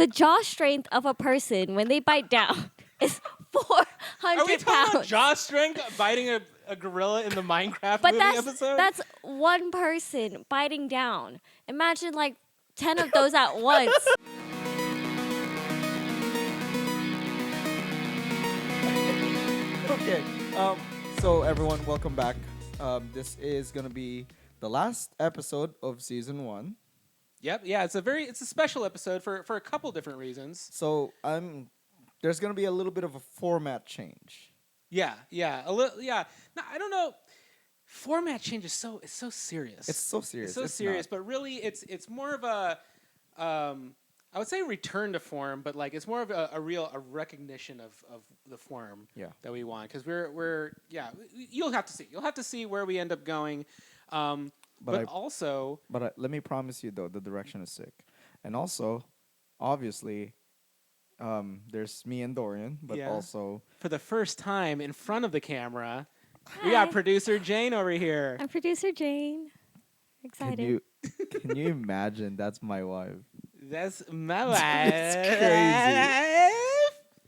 The jaw strength of a person when they bite down is 400 Are we talking pounds. about jaw strength biting a gorilla in the Minecraft But movie episode? that's one person biting down. Imagine like 10 of those at once. Okay. So everyone, welcome back. This is gonna be the last episode of season 1. Yep. Yeah. It's a special episode for a couple different reasons. So there's gonna be a little bit of a format change. Yeah. Yeah. A little. Yeah. No, I don't know. Format change is it's so serious. It's so serious. It's so serious, but really, it's more of a I would say return to form, but like it's more of a real recognition of the form that we want, because we're you'll have to see where we end up going, but let me promise you though, the direction is sick, and also obviously there's me and Dorian, but also for the first time in front of the camera, we Hi. got producer Jane over here. I'm producer Jane. Excited. Can you imagine that's my wife? That's my wife. It's crazy.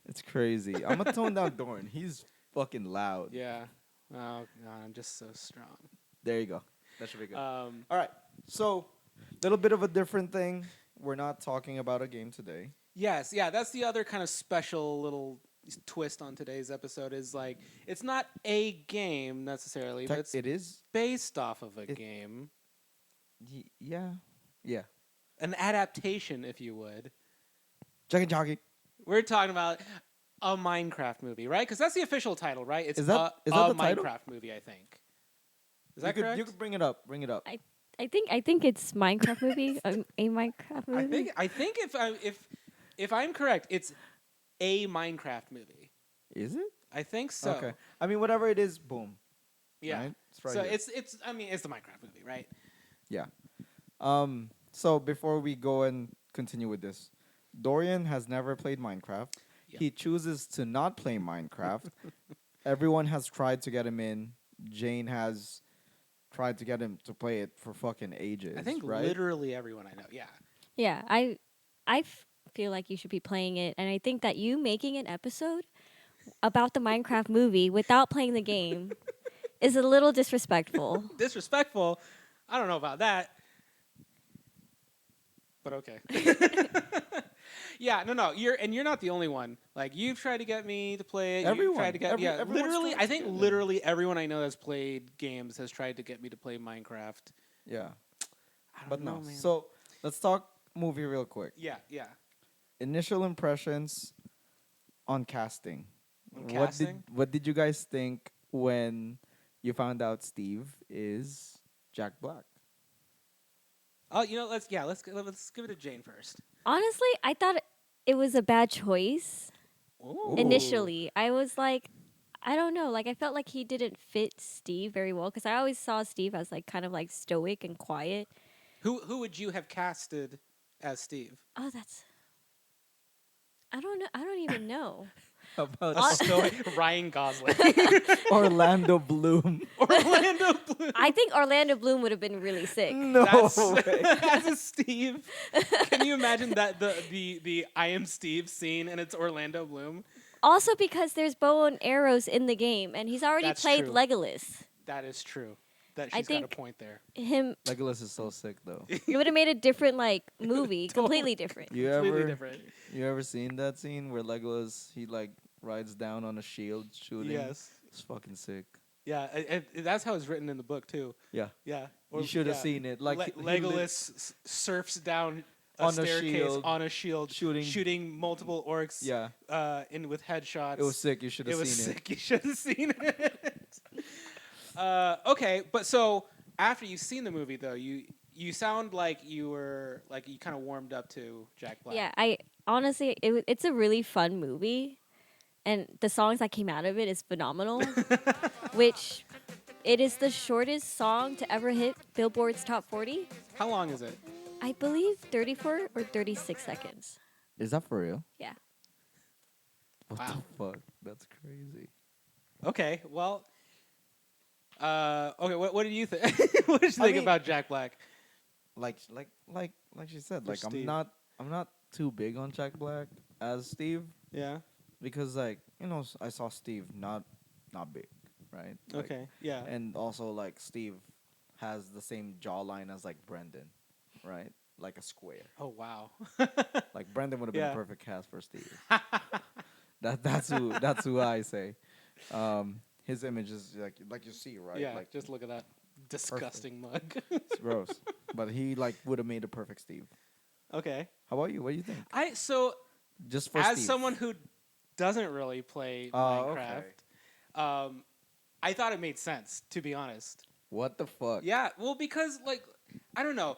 It's crazy. I'm gonna tone down Dorian. He's fucking loud. Yeah. Oh God, I'm just so strong. There you go. That should be good. All right. So, little bit of a different thing. We're not talking about a game today. Yes. Yeah. That's the other kind of special little twist on today's episode, is like it's not a game necessarily, but it is based off of a game. Yeah. An adaptation, if you would. Jockey. We're talking about a Minecraft movie, right? Because that's the official title, right? It's is that the Minecraft title? movie, I think. Is that correct? You could bring it up. Bring it up. I think it's Minecraft movie. A Minecraft movie. I think if I'm correct, it's a Minecraft movie. Is it? I think so. Okay. I mean, whatever it is, boom. Yeah. Right? It's right so here. it's the Minecraft movie, right? Yeah. So before we go and continue with this, Dorian has never played Minecraft. Yep. He chooses to not play Minecraft. Everyone has tried to get him in. Jane has tried to get him to play it for fucking ages. I think right? literally everyone I know. Yeah. Yeah, I feel like you should be playing it, and I think that you making an episode about the Minecraft movie without playing the game is a little disrespectful. Disrespectful? I don't know about that. But okay. Yeah, no. You're not the only one. Like, you've tried to get me to play it. Everyone. You've tried to get literally. I think get literally everyone I know that's played games has tried to get me to play Minecraft. Yeah. I don't know, man. So let's talk movie real quick. Yeah. Initial impressions on casting. Casting? What did you guys think when you found out Steve is Jack Black? Oh, let's give it to Jane first. Honestly, I thought it was a bad choice. Ooh. Initially. I was like, I don't know. Like, I felt like he didn't fit Steve very well, because I always saw Steve as like kind of like stoic and quiet. Who would you have casted as Steve? Oh, I don't know. I don't even know. About Ryan Gosling. Orlando Bloom. Orlando Bloom. I think Orlando Bloom would have been really sick. No way. As a Steve. Can you imagine that the I Am Steve scene and it's Orlando Bloom? Also because there's bow and arrows in the game, and he's already That's played true. Legolas. That is true. That I she's got a think point there. Legolas is so sick though. It would have made a different like movie, completely different. Completely different. You ever seen that scene where Legolas he like rides down on a shield shooting? Yes. It's fucking sick. Yeah, and that's how it's written in the book too. Yeah. Yeah. You should have seen it. Like Legolas surfs down a on a staircase shield, on a shield, shooting multiple orcs. Yeah. In with headshots. It was sick. You should have seen it. It was sick. You should have seen it. Okay, but so after you've seen the movie, though, you sound like you kind of warmed up to Jack Black. Yeah, I honestly, it's a really fun movie, and the songs that came out of it is phenomenal. Which it is the shortest song to ever hit Billboard's Top 40. How long is it? I believe 34 or 36 seconds. Is that for real? Yeah. What Wow. the fuck? That's crazy. Okay, well, okay. What did you think? What did you think about Jack Black? Like she said, Or like Steve. I'm not too big on Jack Black as Steve Yeah. because I saw Steve not big, right? Like, Okay. Yeah. and also like Steve has the same jawline as like Brendan, right? Like a square. Oh wow. Like Brendan would have been a Yeah. perfect cast for Steve. That's who I say. His image is like you see, right? Yeah. Like Just look at that disgusting mug. it's gross. But he like would have made a perfect Steve. Okay. How about you? What do you think? So Just for as Steve. someone who doesn't really play Minecraft, I thought it made sense, to be honest. What the fuck? Yeah, well, because like I don't know,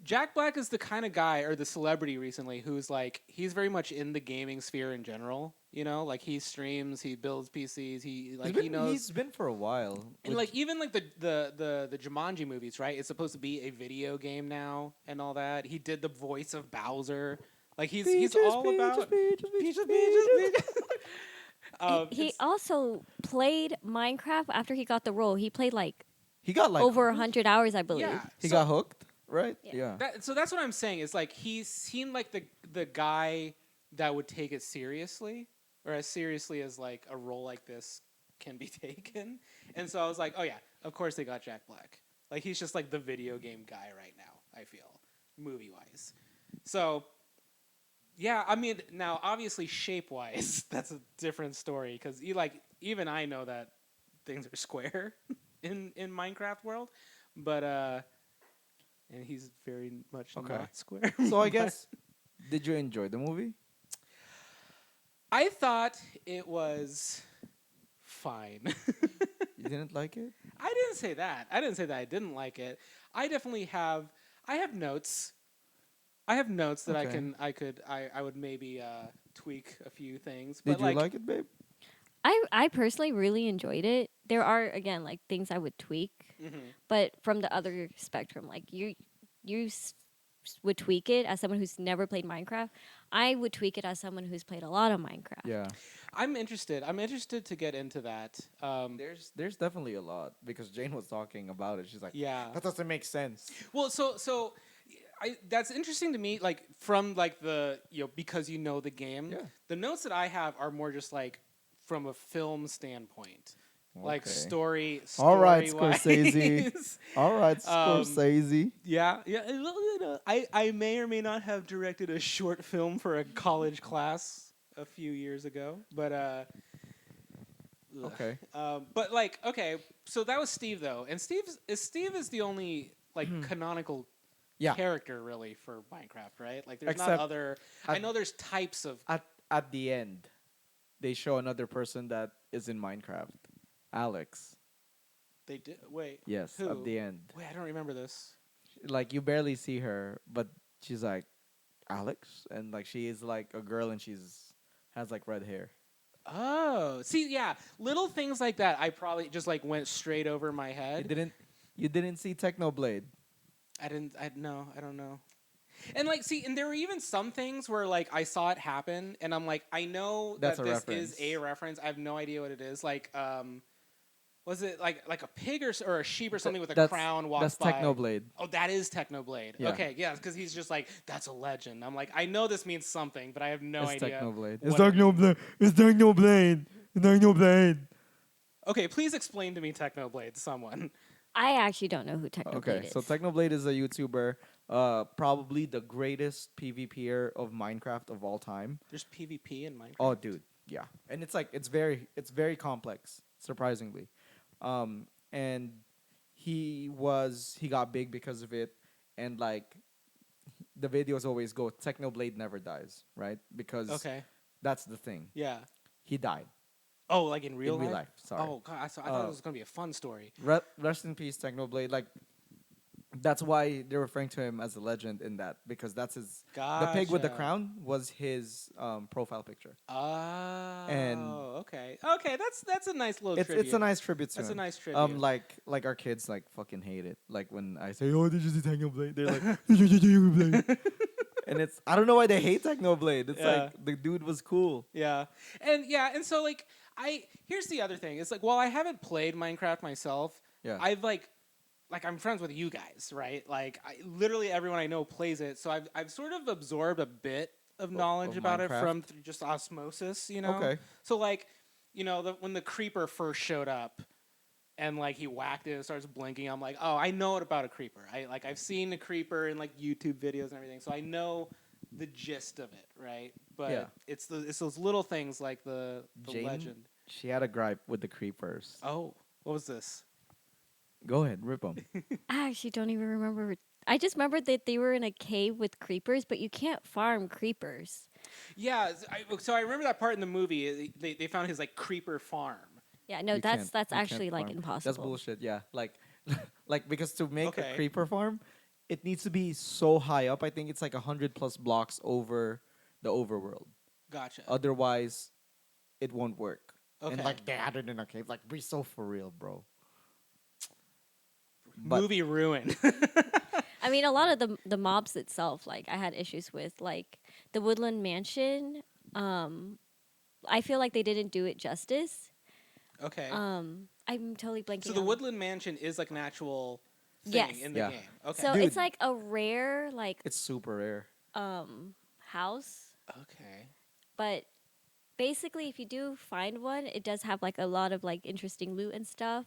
Jack Black is the kind of guy or the celebrity recently who's like he's very much in the gaming sphere in general. You know, like he streams, he builds PCs, he knows. He's been for a while. And like even like the Jumanji movies, right? It's supposed to be a video game now and all that. He did the voice of Bowser. Like he's all about peaches. He also played Minecraft after he got the role. He played he got like over 100 hours, I believe. Yeah. he got hooked, right? Yeah. So that's what I'm saying. Is like he seemed like the guy that would take it seriously, or as seriously as like a role like this can be taken. And so I was like, oh yeah, of course they got Jack Black. Like he's just like the video game guy right now. I feel movie wise. So yeah, I mean now obviously shape wise that's a different story because even I know that things are square in Minecraft world, but and he's very much not square. So I guess did you enjoy the movie? I thought it was fine. You didn't like it? I didn't say that. I didn't say that I didn't like it. I definitely have. I have notes. I have notes that I would maybe tweak a few things. Did But you like it, babe? I personally really enjoyed it. There are again like things I would tweak, but from the other spectrum, like would tweak it as someone who's never played Minecraft. I would tweak it as someone who's played a lot of Minecraft. Yeah. I'm interested. I'm interested to get into that. There's definitely a lot because Jane was talking about it. She's like, Yeah. that doesn't make sense. Well, so that's interesting to me. Like from like the because you know the game. Yeah. The notes that I have are more just like from a film standpoint, like Okay. story. All right, story-wise. Scorsese. All right, Scorsese. Yeah. I may or may not have directed a short film for a college class a few years ago, but Okay. but like okay, so that was Steve though, and Steve is the only like canonical character really for Minecraft, right? Like there's not Except other. I know there's types of. At the end, they show another person that is in Minecraft. Alex. They did wait. Yes, Who? at the end. Wait, I don't remember this. Like you barely see her, but she's like Alex, and like she is like a girl, and has like red hair. Oh, see, yeah, little things like that. I probably just like went straight over my head. You didn't see Technoblade. I don't know. And like, see, and there were even some things where like I saw it happen, and I'm like, I know That's that a this reference. is a reference. I have no idea what it is. Like, was it like a pig or a sheep or something with a crown walks by? That's Technoblade. Oh, that is Technoblade. Yeah. Okay, yeah, because he's just like, that's a legend. I'm like, I know this means something, but I have no It's idea. Technoblade. what It's it Technoblade. It's Technoblade. It's Technoblade. Okay, please explain to me Technoblade, someone. I actually don't know who Technoblade Okay, is. so Technoblade is a YouTuber, probably the greatest PvPer of Minecraft of all time. There's PvP in Minecraft. Oh, dude, yeah, and it's like it's very complex, surprisingly, and he got big because of it, and like the videos always go Technoblade never dies, right? Because that's the thing. Yeah. He died. Oh, like in real life? Sorry. Oh god, I thought it was gonna be a fun story. Rest in peace, Technoblade. Like, that's why they're referring to him as a legend in that, because that's his. The pig with the crown was his profile picture. Oh. And okay. That's a nice little tribute. It's a nice tribute to That's him. a nice tribute. Like our kids like fucking hate it. Like when I say, "Oh, did you see Technoblade?" They're like, "Did you see Technoblade?" And it's I don't know why they hate Technoblade. It's like the dude was cool. Yeah, and so like here's the other thing. It's like while I haven't played Minecraft myself, I've like I'm friends with you guys, right? Like literally everyone I know plays it, so I've sort of absorbed a bit of knowledge of about it Minecraft? from just osmosis, you know? Okay. So, like, you know, when the creeper first showed up and, like, he whacked it and starts blinking, I'm like, oh, I know about a creeper. I've seen a creeper in, like, YouTube videos and everything, so I know the gist of it, right? But Yeah. it's those little things like the Jane, legend. she had a gripe with the creepers. Oh, what was this? Go ahead, rip them. I actually don't even remember. I just remember that they were in a cave with creepers, but you can't farm creepers. Yeah, so I remember that part in the movie. They found his, like, creeper farm. Yeah, no, You that's can't actually like farm. impossible. That's bullshit. Yeah, like, like because to make Okay. a creeper farm, it needs to be so high up. I think it's like 100+ blocks over the overworld. Gotcha. Otherwise, it won't work. Okay. And like they had it in a cave. Like, be so for real, bro. But Movie ruin. I mean, a lot of the mobs itself, like I had issues with, like the Woodland Mansion. I feel like they didn't do it justice. Okay. I'm totally blanking. So the on- Woodland Mansion is like an actual thing Yes. in the Yeah. game. Okay. So Dude. it's like a rare like it's super rare. house, okay. but basically, if you do find one, it does have like a lot of like interesting loot and stuff.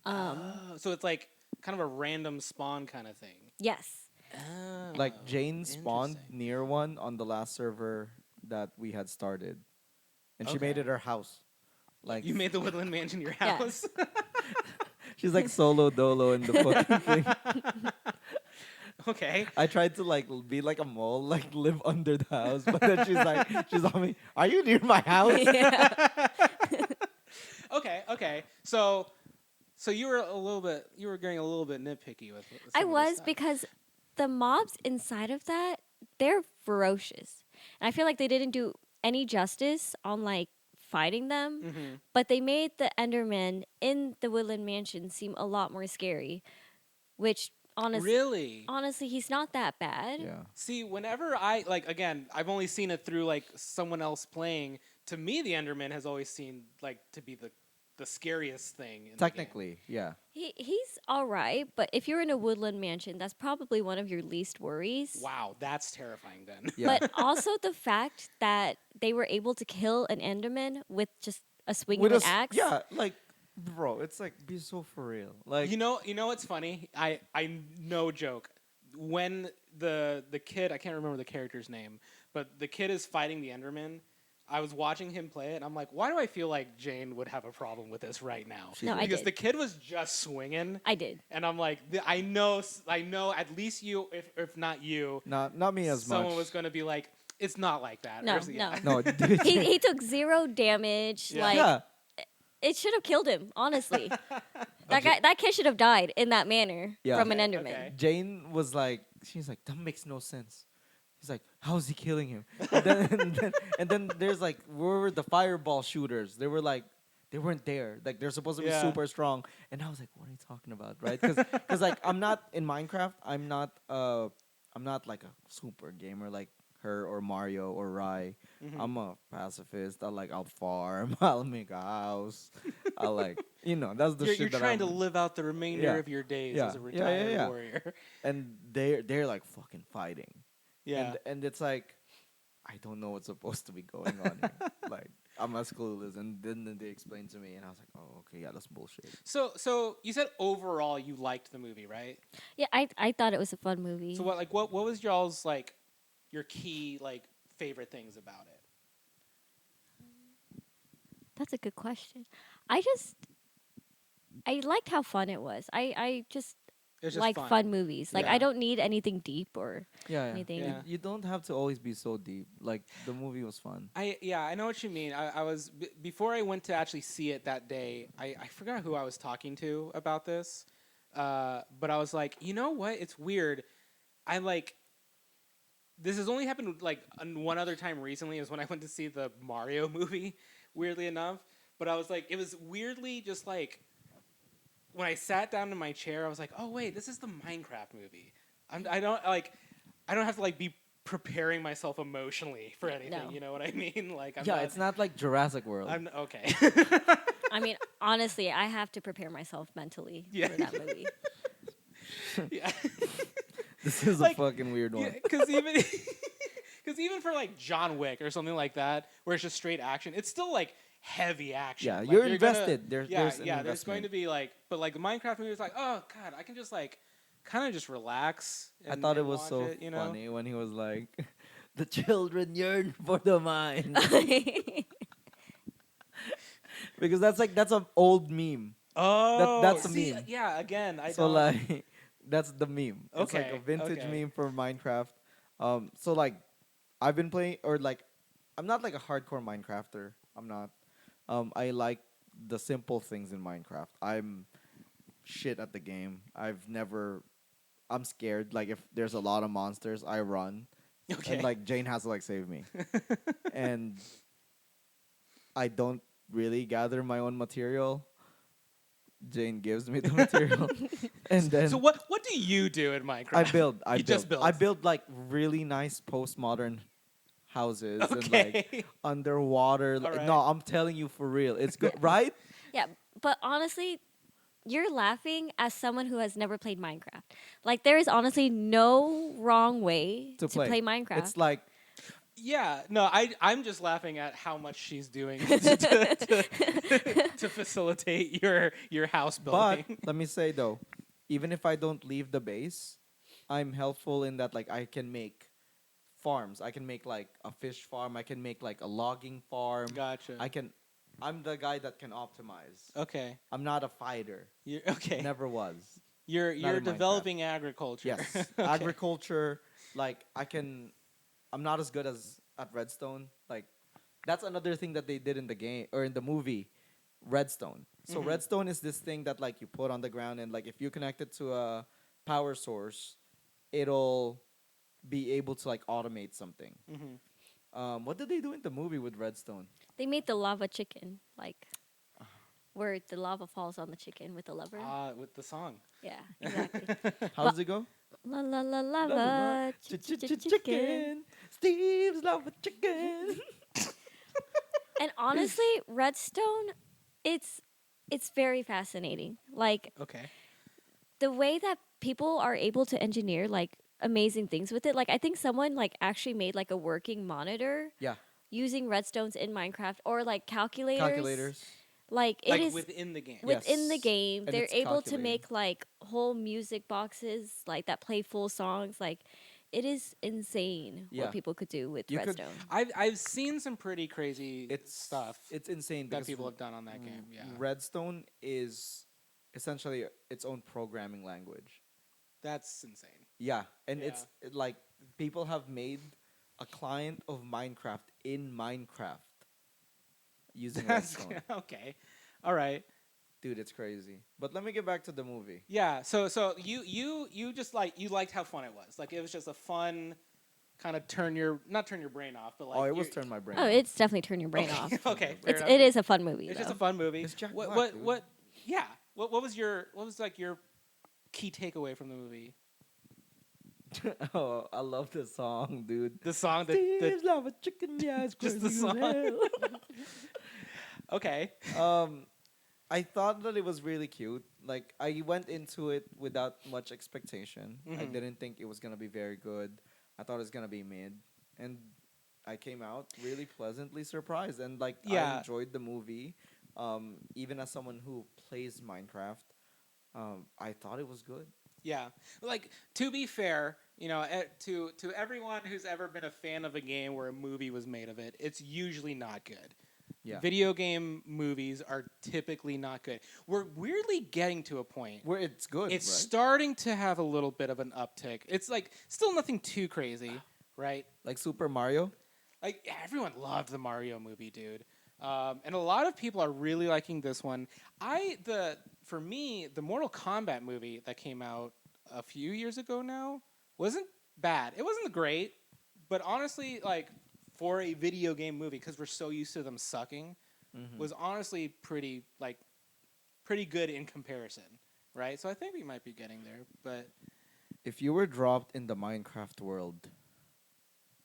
So it's like kind of a random spawn kind of thing. Yes. Oh, Like Jane spawned interesting. near one on the last server that we had started, and she made Okay. it her house. Like You made the Woodland Mansion your Yeah. house. she's like solo dolo in the fucking thing. Okay. I tried to like be like a mole, like live under the house, but then she's on me. Are you near my house? Yeah. Okay. So you were getting a little bit nitpicky with some I of this was stuff. because the mobs inside of that, they're ferocious. And I feel like they didn't do any justice on like fighting them, Mhm. but they made the Enderman in the Woodland Mansion seem a lot more scary, which Really? honestly, he's not that bad. Yeah. See, whenever again, I've only seen it through like someone else playing. To me, the Enderman has always seemed like to be the scariest thing. In Technically, yeah. He's all right, but if you're in a Woodland Mansion, that's probably one of your least worries. the game. Wow, that's terrifying then. Yeah. But also the fact that they were able to kill an Enderman with just a swing With of a an s- axe. Yeah, like, bro, it's like be so for real. Like, You know what's funny? I no joke. When the kid, I can't remember the character's name, but the kid is fighting the Enderman. I was watching him play it, and I'm like, why do I feel like Jane would have a problem with this right now? No, I because did. the kid was just swinging, I did. and I'm like, I know. At least you, if not you, not me as someone much. was going to be like, it's not like that. No, Or yeah. No, dude. He took 0 damage. Yeah. Like yeah. it should have killed him, honestly. that kid should have died in that manner Yeah. from an Okay, Enderman. okay. Jane was like, she's like, that makes no sense. He's like, how is he killing him? And then there's like, where were the fireball shooters? They were like, they weren't there. Like, they're supposed to be Yeah. super strong. And I was like, what are you talking about, right? Because like, I'm not in Minecraft. I'm not like a super gamer like her or Mario or Rai. Mhm. I'm a pacifist. I'll farm. I'll make a house. I'll like, that's the You're shit that trying to I'm. live out the remainder Yeah. of your days Yeah. as a Yeah, retired yeah. warrior. And they're like fucking fighting. Yeah. And it's like, I don't know what's supposed to be going on here. Like, I'm as clueless. And then they explained to me, and I was like, oh, okay, yeah, that's bullshit. So you said overall you liked the movie, right? Yeah, I thought it was a fun movie. So what was y'all's like your key like favorite things about it? That's a good question. I liked how fun it was. I just It's just like fun movies. Like Yeah. I don't need anything deep or Yeah. anything. Yeah. You don't have to always be so deep. Like, the movie was fun. I know what you mean. I was before I went to actually see it that day. I forgot who I was talking to about this, but I was like, you know what? It's weird. I like. This has only happened like one other time recently. Is when I went to see the Mario movie. Weirdly enough, but I was like, it was weirdly just like. When I sat down in my chair, I was like, "Oh wait, this is the Minecraft movie." I don't have to like be preparing myself emotionally for anything. No. You know what I mean? Like, It's not like Jurassic World. I'm okay. I mean, honestly, I have to prepare myself mentally Yeah. for that movie. yeah, This is like, a fucking weird one. because Because even for like John Wick or something like that, where it's just straight action, it's still like heavy action. Yeah, like, you're invested. There's an there's investment. going to be like, but like the Minecraft movie is like, oh god, I can just like kind of just relax. I thought it was watch so it, you know? funny when he was like, "The children yearn for the mine," because that's an old meme. Oh, that's a see, meme. yeah. Again, I So don't. like, that's the meme. It's like a Okay, vintage okay. meme for Minecraft. So like, I've been playing, or like, I'm not like a hardcore Minecrafter. I'm not. I like the simple things in Minecraft. I'm shit at the game. I'm scared. Like if there's a lot of monsters, I run. Okay. And like Jane has to like save me. And I don't really gather my own material. Jane gives me the material. And then So what do you do in Minecraft? I You build. just build. I build like really nice postmodern houses and like Okay. underwater. All right. No, I'm telling you for real. It's good, right? Yeah, but honestly, you're laughing as someone who has never played Minecraft. Like, there is honestly no wrong way To to play play. Minecraft. It's like Yeah, no, I'm just laughing at how much she's doing to facilitate your house but building. let me say though, even if I don't leave the base, I'm helpful in that like I can make farms. I can make like a fish farm. I can make like a logging farm. Gotcha. I'm the guy that can optimize. Okay. I'm not a fighter. You're okay. Never was. You're in Minecraft. developing agriculture. Yes. Okay. Agriculture, like I'm not as good as at Redstone. Like that's another thing that they did in the game or in the movie, Redstone. So Mhm. Redstone is this thing that like you put on the ground and like if you connect it to a power source, it'll be able to like automate something. Mhm. What did they do in the movie with Redstone? They made the lava chicken, like where the lava falls on the chicken with the lever. With the song. Yeah, exactly. How does it go? La la la lava chicken. Chicken. Steve's lava chicken. And honestly, Redstone, it's very fascinating. Like Okay. the way that people are able to engineer like amazing things with it. Like I think someone like actually made like a working monitor Yeah. using redstones in Minecraft or like calculators. Calculators. Like it Like is within the game. within the Yes. game. And They're it's able to calculated. make like whole music boxes like that play full songs. Like it is insane Yeah. what people could do with You could- redstone. I've seen some pretty crazy stuff It's insane that because people have done on that game. Yeah. Redstone is essentially its own programming language. That's insane. Yeah, and Yeah. like people have made a client of Minecraft in Minecraft using That's Redstone. okay. All right. Dude, it's crazy. But let me get back to the movie. Yeah. So you just like you liked how fun it was. Like it was just a fun kind of not turn your brain off, but like Oh, it was you're- turn my brain. Oh, off. it's definitely turn your brain off. Okay. fair enough. It is a fun movie. It's though. just a fun movie. It's Jack what Black, what dude. what? Yeah. What was like your key takeaway from the movie? Oh, I love the song, dude. The song Steve's lava chicken, yeah, it's Just the crazy as song. hell. Okay. I thought that it was really cute. Like I went into it without much expectation. I Mhm. didn't think it was gonna be very good. I thought it was gonna be mid, and I came out really pleasantly surprised. And like I Yeah. enjoyed the movie. Even as someone who plays Minecraft, I thought it was good. Yeah. Like to be fair, you know, to everyone who's ever been a fan of a game where a movie was made of it, it's usually not good. Yeah. Video game movies are typically not good. We're weirdly getting to a point. Where it's good, It's right? starting to have a little bit of an uptick. It's like still nothing too crazy, right? Like Super Mario. Like everyone loved the Mario movie, dude. And a lot of people are really liking this one. For me, the Mortal Kombat movie that came out a few years ago now wasn't bad. It wasn't great, but honestly, like for a video game movie, because we're so used to them sucking, was honestly pretty good in comparison, right? So I think we might be getting there, but If you were dropped in the Minecraft world,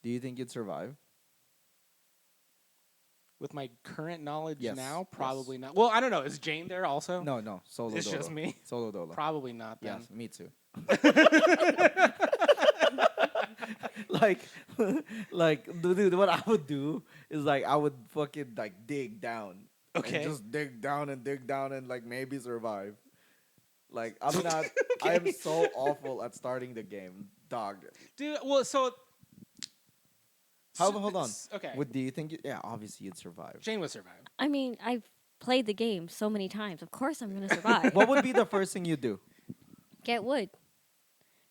do you think you'd survive? with my current knowledge Yes, now, yes. probably not. Well, I don't know. Is Jane there also? No, solo It's dolo. just me. Solo dolo. Probably not then. Yes, me too. like, like, dude, what I would do is like I would fucking like dig down, Okay. and just dig down and like maybe survive. Like I'm not, I Okay. am so awful at starting the game, dog. Dude, well, so How? Hold on. Okay. What do you think? Yeah, obviously you'd survive. Jane would survive. I mean, I've played the game so many times. Of course, I'm gonna survive. What would be the first thing you do? Get wood.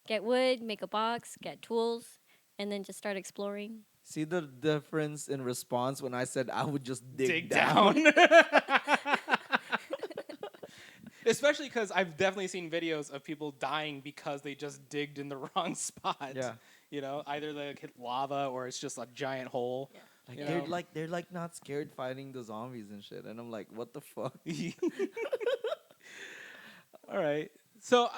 Get wood. Make a box. Get tools, and then just start exploring. See the difference in response when I said I would just dig down. Especially because I've definitely seen videos of people dying because they just digged in the wrong spot. Yeah. You know, either they hit lava or it's just a giant hole. Yeah. Like You they're know? like not scared fighting the zombies and shit, and I'm like, what the fuck? All right. So,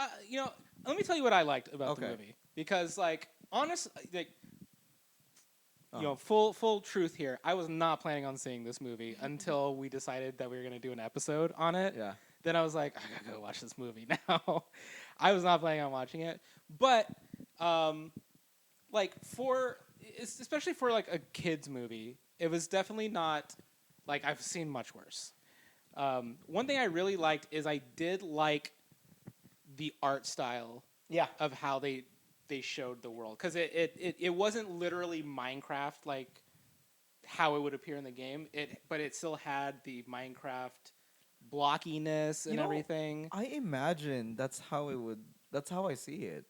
let me tell you what I liked about the Okay. movie. Because, like, honestly, like, Uh-huh. full truth here. I was not planning on seeing this movie until we decided that we were going to do an episode on it. Yeah. Then I was like, I gotta go watch this movie now. I was not planning on watching it, but especially for like a kids movie, it was definitely not like I've seen much worse. One thing I really liked is I did like the art style Yeah. of how they showed the world, because it wasn't literally Minecraft like how it would appear in the game. But it still had the Minecraft blockiness and everything. I imagine that's how I see it.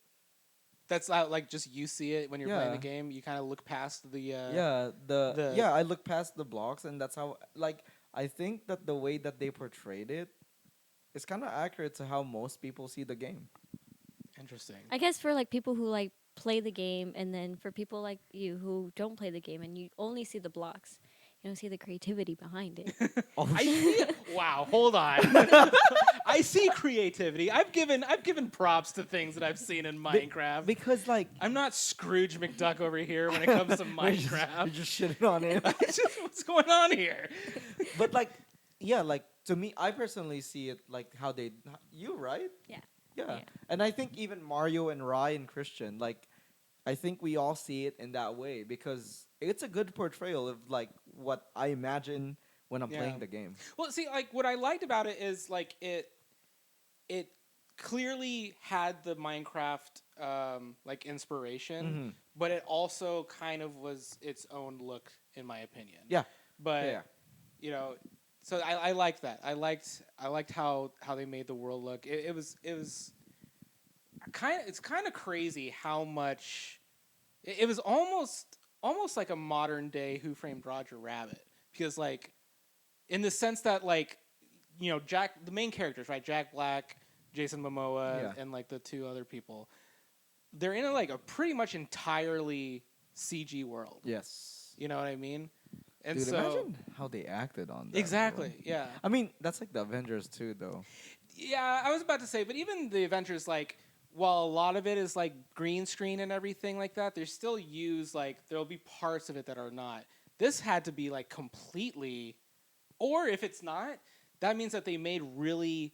That's like just you see it when you're playing the Yeah. game. You kind of look past the I look past the blocks, and that's how, like, I think that the way that they portrayed it is kind of accurate to how most people see the game. Interesting. I guess for like people who like play the game, and then for people like you who don't play the game and you only see the blocks, you don't see the creativity behind it. I see. Wow, hold on. I see creativity. I've given props to things that I've seen in Minecraft. Because like I'm not Scrooge McDuck over here when it comes to you're Minecraft. just shitting on it. What's going on here? But like, yeah, like to me, I personally see it like how they you right? Yeah. Yeah. Yeah. And I think even Mario and Rai and Christian, like, I think we all see it in that way because it's a good portrayal of like what I imagine when I'm playing the game. Well, see, like what I liked about it is like it clearly had the Minecraft like inspiration, but it also kind of was its own look, in my opinion. Yeah. But Yeah. you know, so I liked that. I liked how they made the world look. It was kind of crazy how much it was almost like a modern day Who Framed Roger Rabbit, because like in the sense that like Jack, the main characters, right, Jack Black, Jason Momoa, and like the two other people, they're in like a pretty much entirely CG world. Yes. You know what I mean? And Dude, so imagine how they acted on that. exactly, bro. yeah. I mean, that's like the Avengers too, though. Yeah, I was about to say, but even the Avengers, like, while a lot of it is like green screen and everything like that, they still use like there'll be parts of it that are not. This had to be like completely, or if it's not, that means that they made really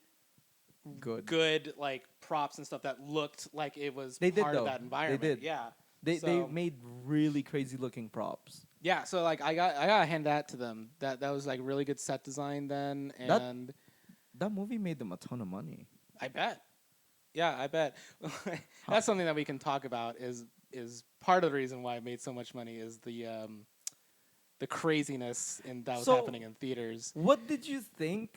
good like props and stuff that looked like it was part of that environment. They did. Yeah. They made really crazy looking props. Yeah, so like I gotta hand that to them. That was like really good set design then, and that movie made them a ton of money. I bet. Yeah, I bet. That's something that we can talk about. Is part of the reason why it made so much money is the craziness that was happening in theaters. What did you think,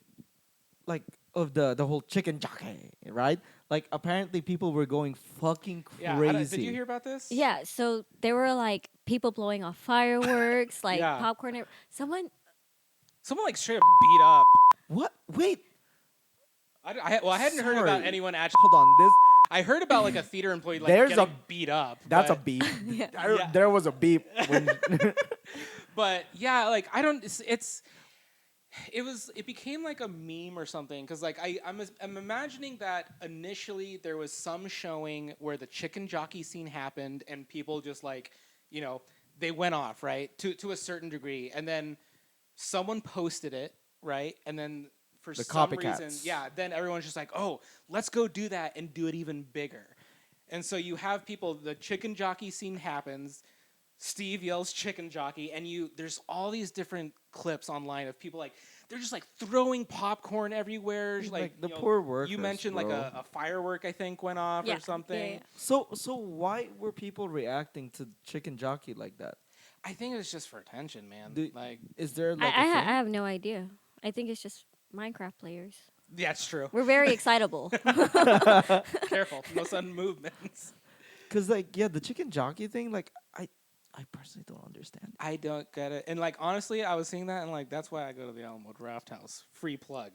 like, of the whole chicken jockey, right? Like, apparently people were going fucking crazy. Yeah, did you hear about this? Yeah, so there were like people blowing off fireworks, like popcorn. Someone like straight up beat up. What? Wait. I hadn't heard about anyone actually. Hold on, this. I heard about like a theater employee like There's getting beat up. That's a beep. There was a beep. When but yeah, like I don't. It became like a meme or something, because like I'm imagining that initially there was some showing where the chicken jockey scene happened and people just like they went off, right, to a certain degree, and then someone posted it, right, and then for some reason then everyone's just like, oh, let's go do that and do it even bigger. And so you have people, the chicken jockey scene happens, Steve yells chicken jockey, and there's all these different clips online of people like they're just like throwing popcorn everywhere. Like the poor workers. You mentioned like a firework I think went off or something. Yeah. So why were people reacting to chicken jockey like that? I think it's just for attention, man. Is there I, like I, a ha- thing? I have no idea. I think it's just Minecraft players. Yeah, it's true. We're very excitable. Careful, no sudden movements. Cause like the chicken jockey thing, like I personally don't understand. I don't get it. And like honestly, I was seeing that and like that's why I go to the Alamo Draft House. Free plug.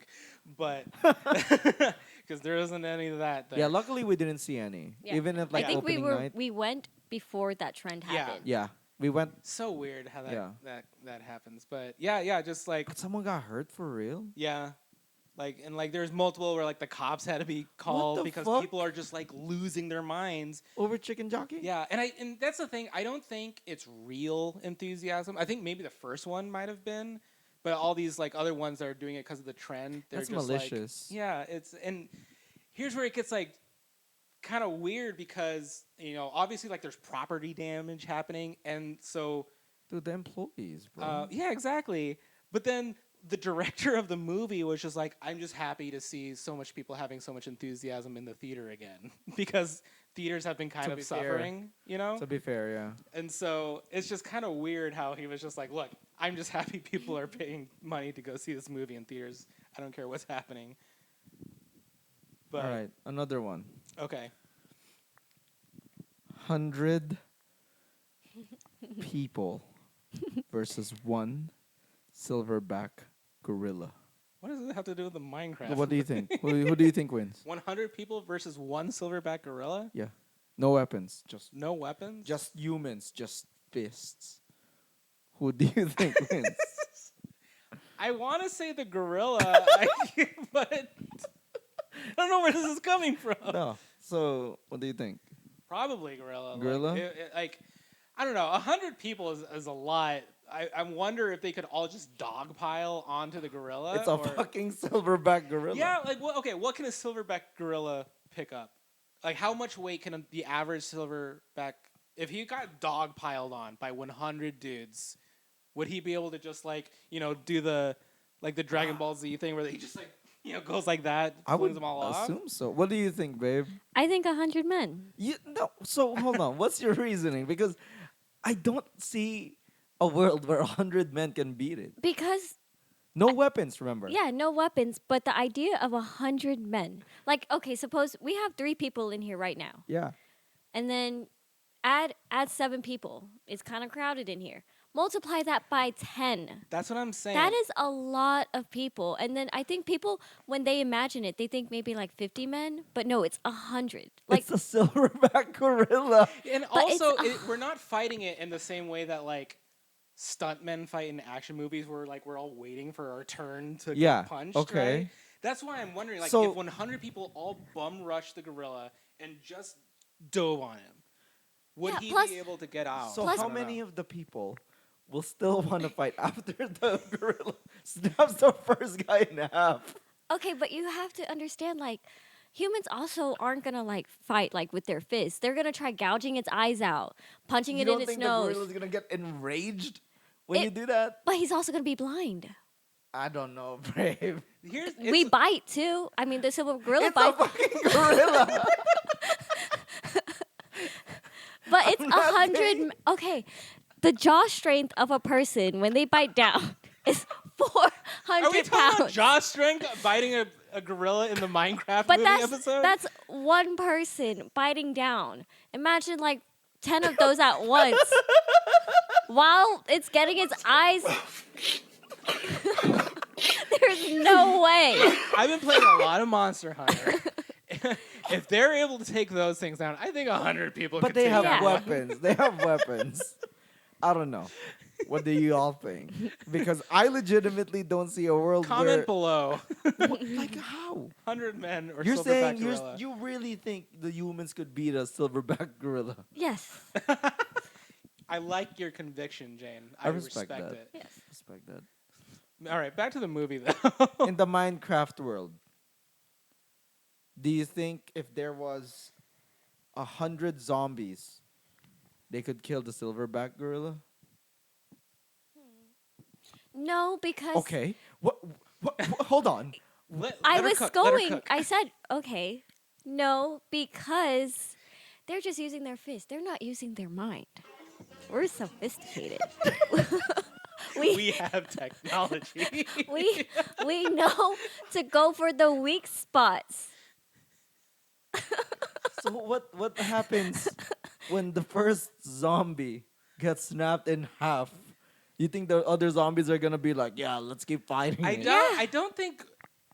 But because there isn't any of that there. Yeah, luckily we didn't see any. Yeah. Even at like I think opening night. we went before that trend happened. Yeah. We went. So weird how Yeah. that happens. But yeah, just like But someone got hurt for real? yeah. Like there's multiple where like the cops had to be called the because fuck? people are just like losing their minds. Over chicken jockey? Yeah, and that's the thing. I don't think it's real enthusiasm. I think maybe the first one might have been, but all these like other ones that are doing it because of the trend, they're That's just malicious. like, yeah, and here's where it gets like kind of weird because obviously like there's property damage happening, and so Dude, the employees, bro. yeah, exactly. But then the director of the movie was just like, I'm just happy to see so much people having so much enthusiasm in the theater again because theaters have been kind of suffering, To be fair, yeah. And so it's just kind of weird how he was just like, look, I'm just happy people are paying money to go see this movie in theaters. I don't care what's happening. But All right, another one. Okay. 100 people versus one silverback gorilla. What does it have to do with the Minecraft? What do you think? Who do you think wins? 100 people versus one silverback gorilla? Yeah. No weapons. Just No weapons? Just humans. Just fists. Who do you think wins? I want to say the gorilla, but I don't know where this is coming from. No. So, what do you think? Probably gorilla. Gorilla? Like I don't know. 100 people is a lot. I wonder if they could all just dogpile onto the gorilla. It's a fucking silverback gorilla. Yeah, like what can a silverback gorilla pick up? Like how much weight can the average silverback, if he got dogpiled on by 100 dudes, would he be able to just do the Dragon Ball Z thing where he just goes like that, I would flings them all off? assume so. What do you think, babe? I think 100 men. No. So hold on. What's your reasoning? Because I don't see a world where 100 men can beat it. Because No weapons, remember? yeah, no weapons, but the idea of 100 men. Like, okay, suppose we have 3 people in here right now. Yeah. And then add 7 people. It's kind of crowded in here. Multiply that by 10. That's what I'm saying. That is a lot of people. And then I think people, when they imagine it, they think maybe like 50 men. But no, it's 100. Like, It's a silverback gorilla. And But also, we're not fighting it in the same way that stuntmen fight in action movies, where we're all waiting for our turn to get punched. Okay. Right? That's why I'm wondering, So- if 100 people all bum rush the gorilla and just dove on him, would Yeah, he plus- be able to get out? So I how don't many know. of the people will still want to fight after the gorilla snaps the first guy in half? okay, but you have to understand, like, humans also aren't going to, fight, with their fists. They're going to try gouging its eyes out, punching You it don't in its think the nose. gorilla's gonna get enraged when It- you do that? But he's also going to be blind. I don't know, brave. We bite, too. I mean, the silver gorilla It's a bites. fucking gorilla. But it's I'm not 100. saying- Okay, the jaw strength of a person when they bite down is 400 Are we talking pounds. about jaw strength biting a gorilla in the Minecraft But movie episode? that's one person biting down. Imagine 10 of those at once while it's getting its eyes. There's no way. I've been playing a lot of Monster Hunter. If they're able to take those things down, I think 100 people But could they take have down Yeah. one. weapons. They have weapons. I don't know. What do you all think? Because I legitimately don't see a world Comment where... below. Like how? 100 men or You're silverback saying gorilla. you really think the humans could beat a silverback gorilla? Yes. I like your conviction, Jane. I respect that. it. Yes. Respect that. All right, back to the movie though. In the Minecraft world, do you think if there was 100 zombies, they could kill the silverback gorilla? No, because Okay. What? Hold on. I Let her was cook. Let her going. cook. I said, okay. No, because they're just using their fist. They're not using their mind. We're sophisticated. We we have technology. we we know to go for the weak spots. So what happens when the first zombie gets snapped in half? You think the other zombies are gonna be like, yeah, let's keep fighting it? Yeah. I don't think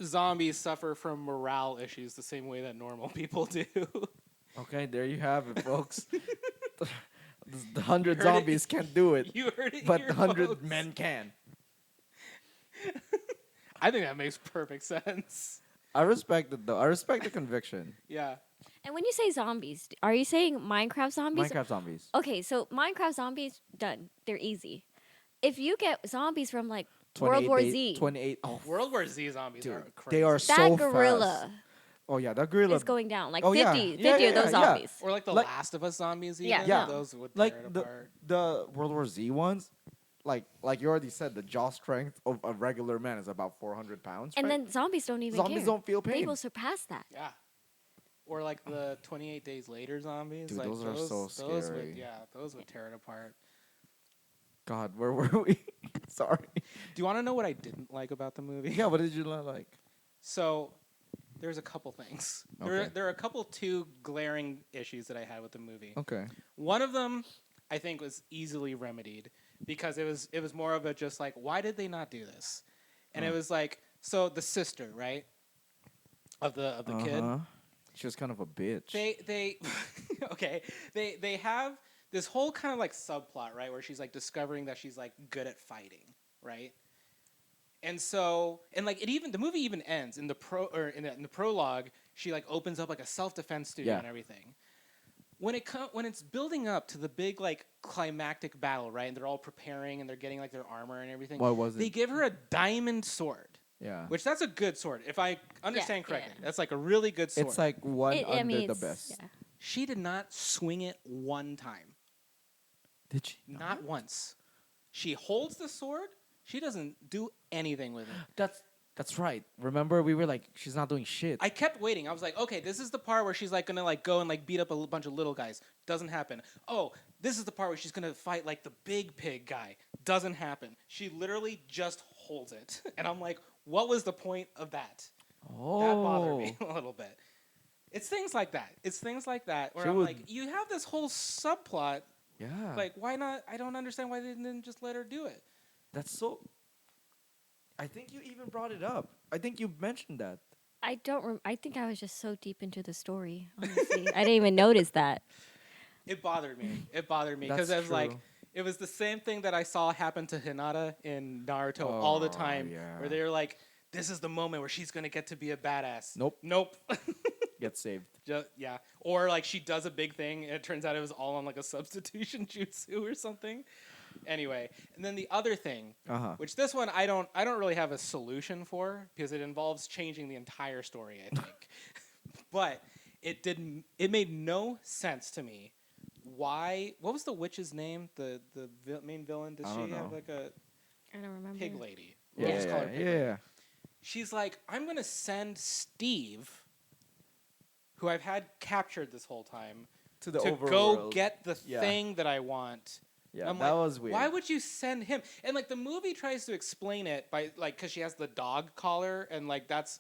zombies suffer from morale issues the same way that normal people do. Okay, there you have it, folks. The You 100 heard it. zombies can't do it, You heard it but here, the 100 folks. men can. I think that makes perfect sense. I respect it though. I respect the conviction. Yeah. And when you say zombies, are you saying Minecraft zombies? Minecraft zombies. Okay, so Minecraft zombies done. They're easy. If you get zombies from like World War Z, 28. Oh, World War Z zombies dude, are crazy. they are that so gorilla fast. Oh yeah, that gorilla is going down. Like Oh, 50, yeah. 50 Yeah, of yeah, those yeah. zombies. Or like the Like- Last of Us zombies even. Yeah, Yeah. Those would tear like it the apart. the World War Z ones. Like you already said, the jaw strength of a regular man is about 400 pounds. And right? then zombies don't even Zombies care. don't feel They pain. will surpass that. Yeah. Or like the 28 Days Later zombies. Dude, like those are so Those scary. would, yeah, those would tear it apart. God, where were we? Sorry. Do you want to know what I didn't like about the movie? Yeah, what did you not like? So there's a couple things. Okay. There are a couple two glaring issues that I had with the movie. Okay. One of them I think was easily remedied because it was more of a just like, why did they not do this? And it was like, so the sister, right? Of the kid. She was kind of a bitch. They okay. They have this whole kind of like subplot, right, where she's like discovering that she's like good at fighting, right? And so, and like the movie even ends in the prologue. She like opens up like a self-defense studio and everything. When it's building up to the big like climactic battle, right, and they're all preparing and they're getting like their armor and everything. What was it? They give her a diamond sword. Yeah. Which that's a good sword, if I understand correctly. yeah. That's like a really good sword. It's like one I mean, under the it's- best. yeah. She did not swing it one time. Did she? Not once. She holds the sword. She doesn't do anything with it. That's right. Remember, we were like, she's not doing shit. I kept waiting. I was like, okay, this is the part where she's like gonna like go and like beat up a bunch of little guys. Doesn't happen. Oh, this is the part where she's gonna fight like the big pig guy. Doesn't happen. She literally just holds it, and I'm like, what was the point of that? Oh. That bothered me a little bit. It's things like that. Where She I'm would- like, you have this whole subplot. Yeah. Like, why not? I don't understand why they didn't just let her do it. That's so. I think you even brought it up. I think you mentioned that. I don't. I think I was just so deep into the story. Honestly, I didn't even notice that. It bothered me. Because That's it was like, true. it was the same thing that I saw happen to Hinata in Naruto all the time. yeah. Where they're like, this is the moment where she's gonna get to be a badass. Nope. Get saved. Yeah. Or like she does a big thing and it turns out it was all on like a substitution jutsu or something. Anyway, and then the other thing, which this one I don't really have a solution for because it involves changing the entire story, I think. But it made no sense to me. Why? What was the witch's name? The main villain? Does I she don't have know. like a I don't remember. pig lady? Yeah, We'll just call her Pig Lady. yeah. She's like, I'm gonna send Steve, who I've had captured this whole time, To the to overworld. go get the Yeah. thing that I want. Yeah, I'm that like, was weird. Why would you send him? And like the movie tries to explain it by like because she has the dog collar and like that's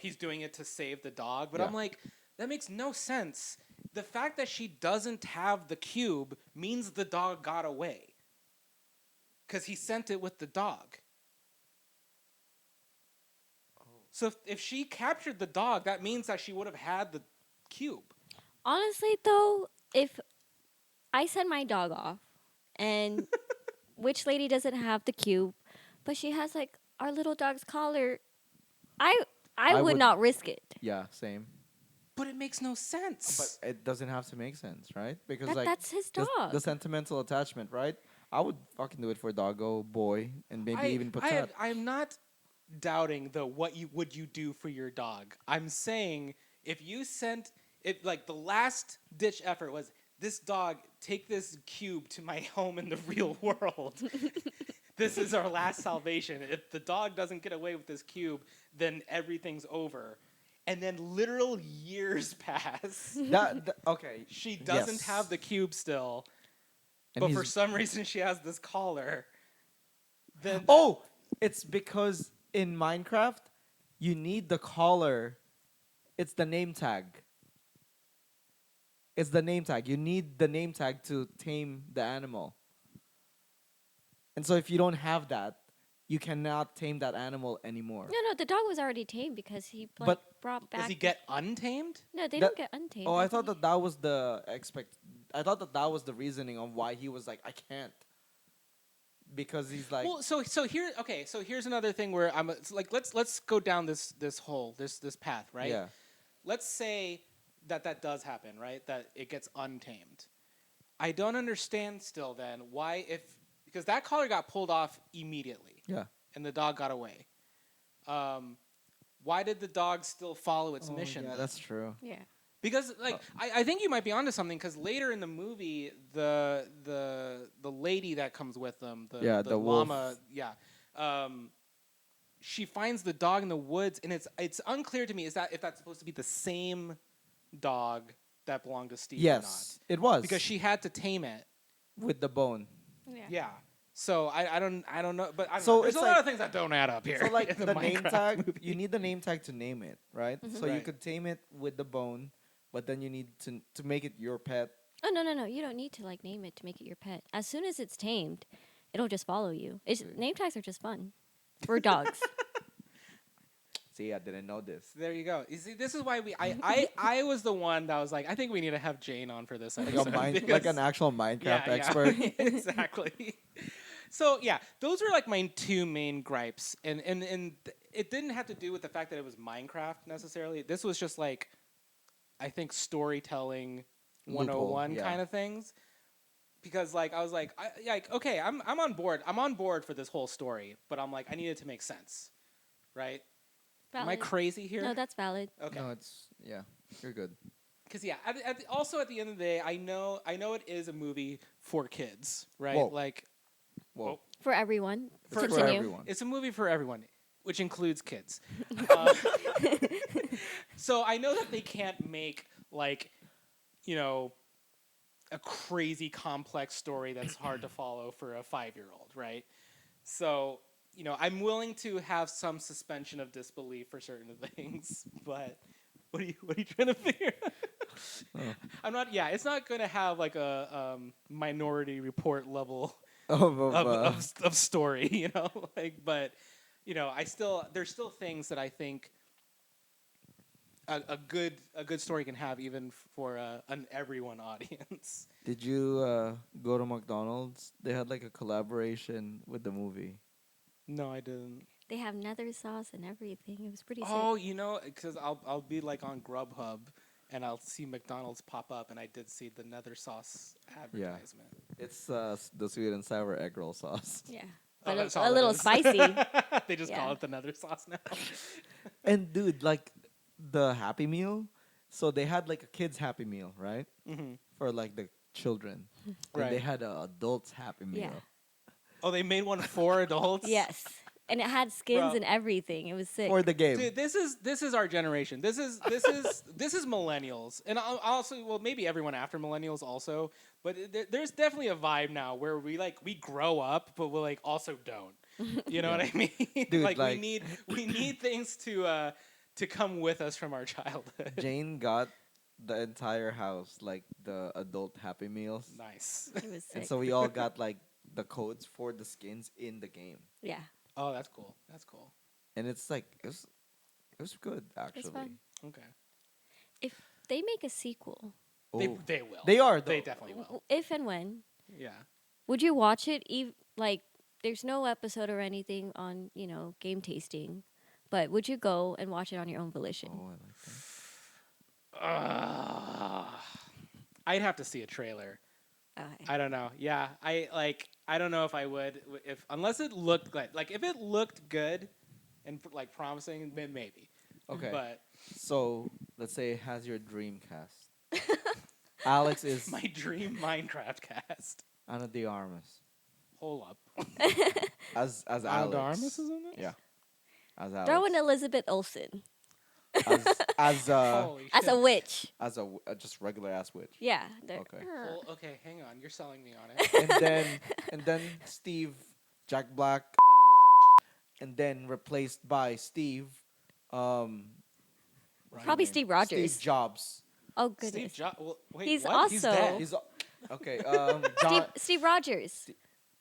he's doing it to save the dog. But Yeah. I'm like, that makes no sense. The fact that she doesn't have the cube means the dog got away. Because he sent it with the dog. So if she captured the dog, that means that she would have had the cube. Honestly, though, if I send my dog off, and which lady doesn't have the cube, but she has like our little dog's collar, I I would would- not risk it. Yeah, same. But it makes no sense. But it doesn't have to make sense, right? Because That, like that's his the, dog. the sentimental attachment, right? I would fucking do it for doggo boy and maybe even Patat. I'm not doubting the what would you do for your dog. I'm saying if it like the last ditch effort was this dog take this cube to my home in the real world. This is our last salvation. If the dog doesn't get away with this cube, then everything's over. And then literal years pass. Okay. She doesn't have the cube still, but for some reason she has this collar. Then it's because in Minecraft, you need the collar. It's the name tag. It's the name tag. You need the name tag to tame the animal. And so if you don't have that, you cannot tame that animal anymore. No, the dog was already tamed because he brought back. Does he get untamed? No, they don't get untamed. Oh, I thought that was the I thought that was the reasoning of why he was like, I can't. Because he's like. Well, so here's another thing where I'm like, let's go down this path, right? Yeah. Let's say that does happen, right? That it gets untamed. I don't understand still then why because that collar got pulled off immediately. Yeah. And the dog got away. Why did the dog still follow its mission? Yeah, then? that's true. Yeah. Because I think you might be onto something because later in the movie the lady that comes with them the llama she finds the dog in the woods and it's unclear to me if that's supposed to be the same dog that belonged to Steve or not. It was because she had to tame it with the bone. Yeah. So I don't know, but I don't So know. There's it's a lot of things that don't add up here. So like in the name Minecraft tag, movie. you need the name tag to name it, right? Mm-hmm. So you Right. could tame it with the bone, but then you need to make it your pet. Oh no! You don't need to like name it to make it your pet. As soon as it's tamed, it'll just follow you. Name tags are just fun for dogs. See, I didn't know this. There you go. You see, this is why I was the one that was like, I think we need to have Jane on for this episode. Like an actual Minecraft expert. Yeah, exactly. So yeah, those are like my two main gripes, and it didn't have to do with the fact that it was Minecraft necessarily. This was just like, I think storytelling 101 kind of things, because like I was like, okay, I'm on board. I'm on board for this whole story, but I'm like, I need it to make sense, right? Valid. Am I crazy here? No, that's valid. Okay. No, you're good. Because yeah, also at the end of the day, I know it is a movie for kids, right? Whoa. Like, Whoa. For everyone. For Continue. everyone. it's a movie for everyone, which includes kids. So I know that they can't make like, a crazy complex story that's hard to follow for a 5-year-old, right? So, I'm willing to have some suspension of disbelief for certain things, but what are you trying to figure? I'm not. Yeah, it's not going to have like a Minority Report level of story, but there's still things that I think a good story can have even for an everyone audience. Did you go to McDonald's? They had like a collaboration with the movie. No, I didn't. They have Nether sauce and everything. It was pretty sick. Oh, because I'll be like on Grubhub and I'll see McDonald's pop up, and I did see the Nether sauce advertisement. Yeah. It's the sweet and sour egg roll sauce. Yeah. Oh, But all a it little is. spicy. They just Yeah. call it the Nether sauce now. And dude, like the Happy Meal, so they had like a kids Happy Meal, right? Mm-hmm. For like the children. Right. And they had an adults Happy Meal. Yeah. Oh, they made one for adults? Yes. And it had skins Bro. and everything. It was sick. For the game. Dude, this is our generation. This is millennials, and also maybe everyone after millennials also. But there's definitely a vibe now where we grow up, but we like also don't. You know what I mean? Dude, we need things to come with us from our childhood. Jane got the entire house like the adult Happy Meals. Nice. It was sick. And so we all got like the codes for the skins in the game. Yeah. Oh, that's cool. That's cool. And it's like it was good actually. It's fun. Okay. If they make a sequel, Oh. They will. They are though. They definitely will. if and when, Yeah. would you watch it? There's no episode or anything on, game tasting, but would you go and watch it on your own volition? Oh, I like that. I'd have to see a trailer. Okay. I don't know. Yeah, I don't know if I would unless it looked good. Like if it looked good and like promising, then maybe. Okay. But So let's say it has your dream cast. Alex is My dream Minecraft cast. Ana de Armas Hold up. as Ana de Alex. Armas is in it? Yeah, as Alex. Throw in Elizabeth Olsen as Holy as shit. a witch. as a just regular ass witch. Yeah. Okay. Well, okay, hang on. You're selling me on it. And then Steve, Jack Black, and then replaced by Steve, what's Probably his name? Steve Rogers. Steve Jobs. Oh Steve goodness. Jobs. Well, wait, He's what? He's also- dead. He's okay. John. Steve Rogers.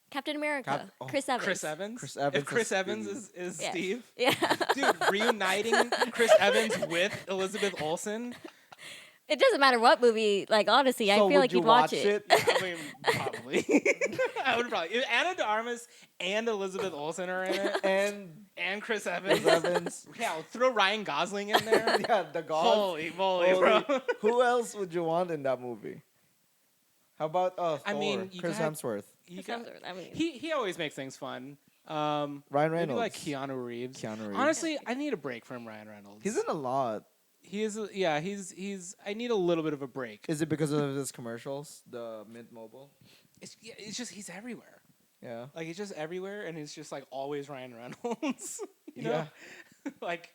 Captain America. Oh. Chris Evans. Chris Evans. Chris Evans If Chris is Evans Steve. is Yeah. Steve, Yeah. dude, reuniting Chris Evans with Elizabeth Olsen. It doesn't matter what movie. Like honestly, I So feel would like you you'd watch watch it. I mean, probably. I would probably. If Ana de Armas and Elizabeth Olsen are in it, And Chris Evans. Chris Evans. Yeah, I'll throw Ryan Gosling in there. Yeah, the god. Holy moly, bro. Who else would you want in that movie? How about Thor? I mean, you Chris got- Hemsworth, You Chris got- Hemsworth, I mean, he always makes things fun. Ryan Maybe Reynolds, like Keanu Reeves. Keanu Reeves. Honestly, I need a break from Ryan Reynolds. He's in a lot. He is. Yeah, he's. I need a little bit of a break. Is it because of his commercials, the Mint Mobile? It's just he's everywhere. Yeah. Like he's just everywhere, and he's just like always Ryan Reynolds. you know, Yeah. like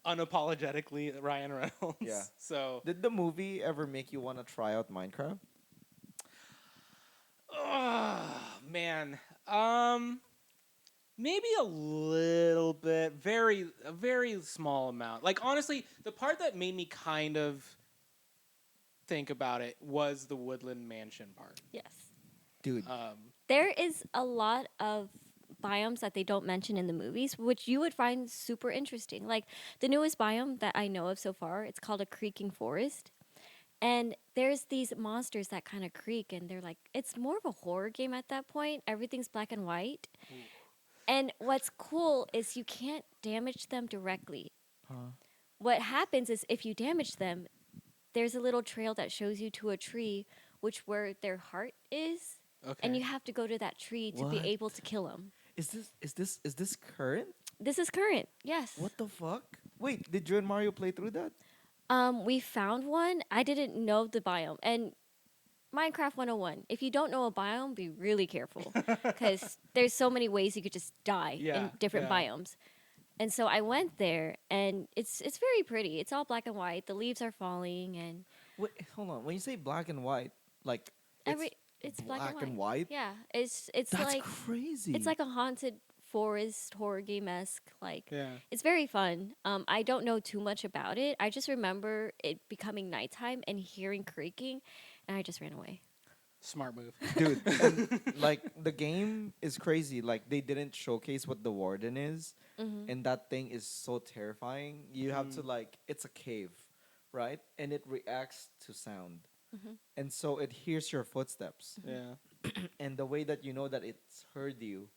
unapologetically Ryan Reynolds. Yeah. So, Did the movie ever make you want to try out Minecraft? oh, man, maybe a little bit, a very small amount. Like honestly, the part that made me kind of think about it was the Woodland Mansion part. yes. Dude, There is a lot of biomes that they don't mention in the movies, which you would find super interesting. Like the newest biome that I know of so far, it's called a creaking forest. And there's these monsters that kind of creak, and they're like, it's more of a horror game at that point. Everything's black and white. And what's cool is you can't damage them directly. What happens is if you damage them, there's a little trail that shows you to a tree, which where their heart is. Okay. And you have to go to that tree to be What? able to kill them. is this current? This is current, yes. What the fuck? Wait, did you and Mario play through that? We found one. I didn't know the biome. And Minecraft 101, if you don't know a biome, be really careful. Because there's so many ways you could just die Yeah, in different yeah. biomes. And so I went there, and it's very pretty. It's all black and white. The leaves are falling, and Wait, hold on. When you say black and white, like it's black and white. white? Yeah, it's That's like crazy. it's like a haunted forest horror game esque. Like Yeah. it's very fun. I don't know too much about it. I just remember it becoming nighttime and hearing creaking, and I just ran away. Smart move. Dude, and, like the game is crazy. Like they didn't showcase what the warden is, and that thing is so terrifying. You have to like it's a cave, right? And it reacts to sound, and so it hears your footsteps. Yeah. And the way that you know that it's heard you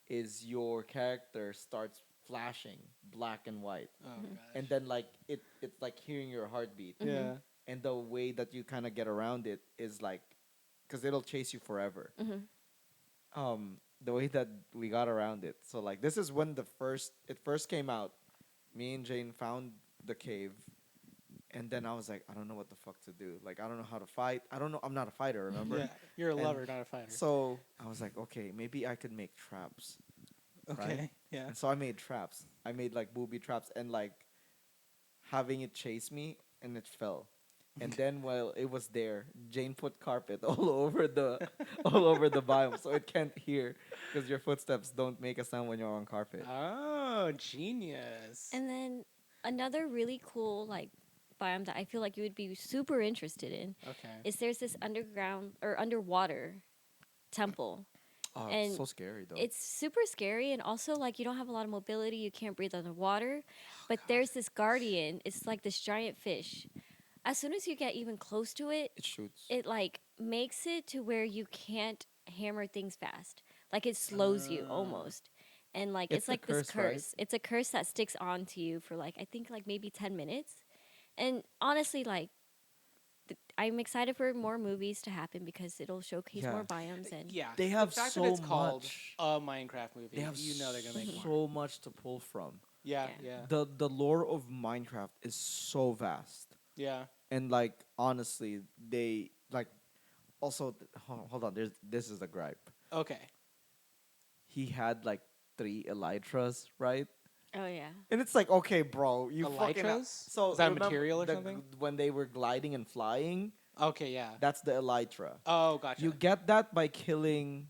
is your character starts flashing black and white, Oh gosh. and then like it's like hearing your heartbeat. Yeah. And the way that you kind of get around it is like, because it'll chase you forever. The way that we got around it. So like this is when it first came out. Me and Jane found the cave, and then I was like, I don't know what the fuck to do. Like I don't know how to fight. I don't know. I'm not a fighter. Remember? Yeah. You're a And lover, not a fighter. So I was like, okay, maybe I could make traps. Okay. right? Yeah. And so I made traps. I made like booby traps and like having it chase me, and it fell. And then while it was there, Jane put carpet all over the biome, so it can't hear because your footsteps don't make a sound when you're on carpet. Oh, genius. And then another really cool like biome that I feel like you would be super interested in Okay. is there's this underground or underwater temple. Oh, and it's so scary though. It's super scary, and also like you don't have a lot of mobility. You can't breathe underwater. But there's this guardian. It's like this giant fish. As soon as you get even close to it, It shoots. it like makes it to where you can't hammer things fast. Like it slows you almost. And like It's it's the like this curse, right? curse. It's a curse that sticks onto you for like I think like maybe 10 minutes. And honestly like I'm excited for more movies to happen because it'll showcase Yeah. more biomes and Yeah. They have the fact so that it's called much. a Minecraft movie. They have You know they're gonna make more. so much to pull from. Yeah. Yeah. Yeah. The lore of Minecraft is so vast. Yeah. And like honestly, they like also hold on. This is a gripe. Okay. He had like 3 elytras, right? Oh yeah. And it's like, okay, bro, you fucking. Elytras? So Is that a remember material or something? when they were gliding and flying? Okay, yeah. That's the elytra. Oh, gotcha. You get that by killing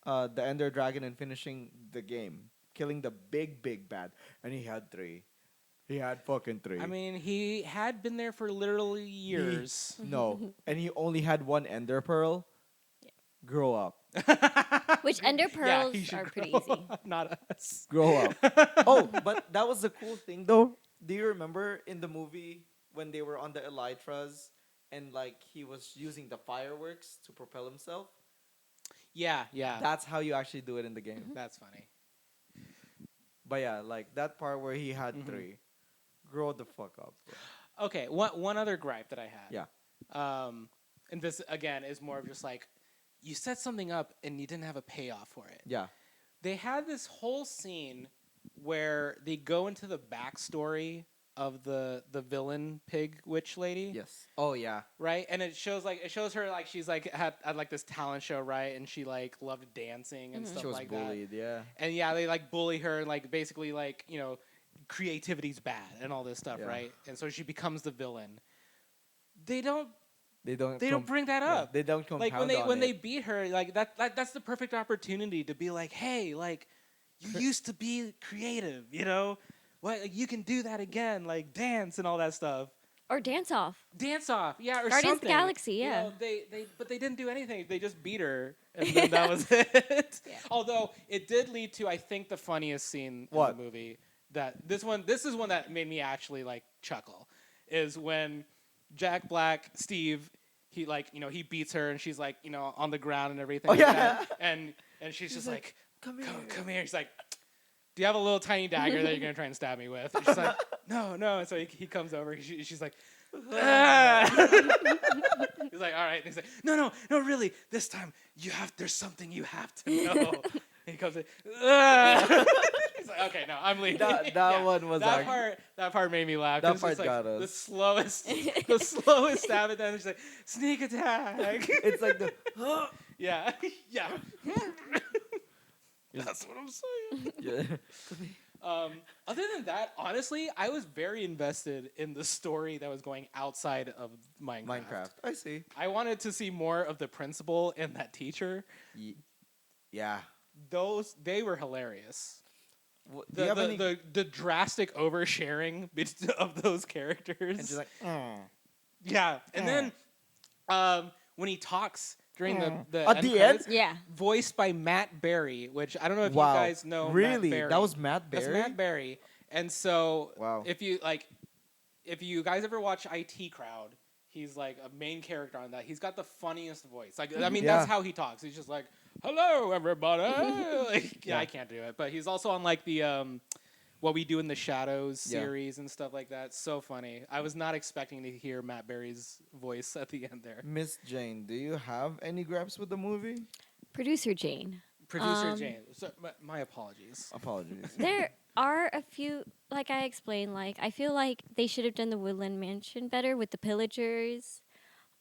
the Ender Dragon and finishing the game, killing the big bad, and he had 3. He had fucking 3. I mean, he had been there for literally years. No, and he only had 1 Ender Pearl. Yeah. Grow up. Which Ender Yeah, Pearls he should are pretty grow easy. up, not us. Grow up. Oh, but that was the cool thing though. Do you remember in the movie when they were on the elytras and like he was using the fireworks to propel himself? Yeah, yeah. That's how you actually do it in the game. That's funny. But yeah, like that part where he had Mhm. 3. Grow the fuck up, bro. Okay, one other gripe that I had. Yeah. And this again is more of just like, you set something up and you didn't have a payoff for it. Yeah. They had this whole scene where they go into the backstory of the villain pig witch lady. Yes. Oh yeah. Right, and it shows her like she's like had like this talent show, right, and she like loved dancing and stuff She was like bullied, yeah. that. And yeah, they like bully her and like basically like creativity's bad and all this stuff, Yeah. right? And so she becomes the villain. They don't They don't bring that yeah, up. they don't compound Like when on they it. beat her, like that's the perfect opportunity to be like, hey, like you used to be creative, what, like, you can do that again, like dance and all that stuff. Or Dance Off. Dance Off, yeah, or Guardians of the something. Galaxy, yeah. But they didn't do anything. They just beat her, and then that was it. Yeah. Although it did lead to, I think, the funniest scene in the movie. This is one that made me actually like chuckle, is when Jack Black, Steve, he he beats her and she's like on the ground and everything. Oh, like yeah. that. And she's just like, come come here. He's like, do you have a little tiny dagger that you're gonna try and stab me with? And she's like, no. And so he comes over. She's like, ah. He's like, all right. And he's like, no, really. This time there's something you have to know. And he comes in. Ah. He's like, okay, no, I'm leaving. That one was that part made me laugh. That 'cause part it's like got us. the slowest stab at them. She's like, sneak attack. It's like the yeah. That's what I'm saying. yeah. Other than that, honestly, I was very invested in the story that was going outside of Minecraft. I see. I wanted to see more of the principal and that teacher. Yeah. They were hilarious. Do you have any? The drastic oversharing of those characters. And she's like, yeah. And then when he talks during the At the end? credits, Yeah. voiced by Matt Berry, which I don't know if wow. you guys know. Really? Matt Berry. That was Matt Berry? That's Matt Berry. And so Wow. if you guys ever watch IT Crowd, he's like a main character on that. He's got the funniest voice. Like, I mean, Yeah. that's how he talks. He's just like, hello, everybody. Like, yeah, Yeah. I can't do it. But he's also on like the What We Do in the Shadows Yeah. series and stuff like that. So funny. I was not expecting to hear Matt Berry's voice at the end there. Miss Jane, do you have any gripes with the movie? Producer Jane. Producer Jane. So, my apologies. Apologies. There are a few, like I explained, like I feel like they should have done the Woodland Mansion better with the pillagers.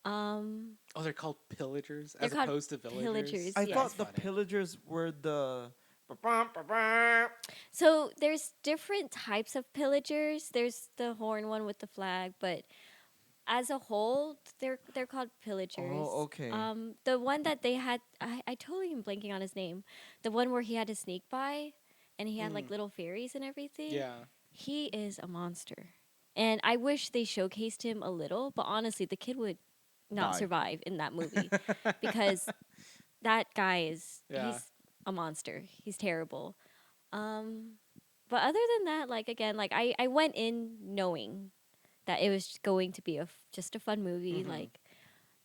Oh, they're called pillagers They're as called opposed to villagers. pillagers. I Yes. thought the Funny. pillagers were the. So there's different types of pillagers. There's the horn one with the flag, but as a whole, they're called pillagers. Oh, okay. The one that they had, I totally am blanking on his name. The one where he had to sneak by, and he had like little fairies and everything. Yeah. He is a monster, and I wish they showcased him a little. But honestly, the kid would not Die. survive in that movie because that guy is Yeah. he's a monster. He's terrible. But other than that, like again, like I went in knowing that it was going to be just a fun movie, like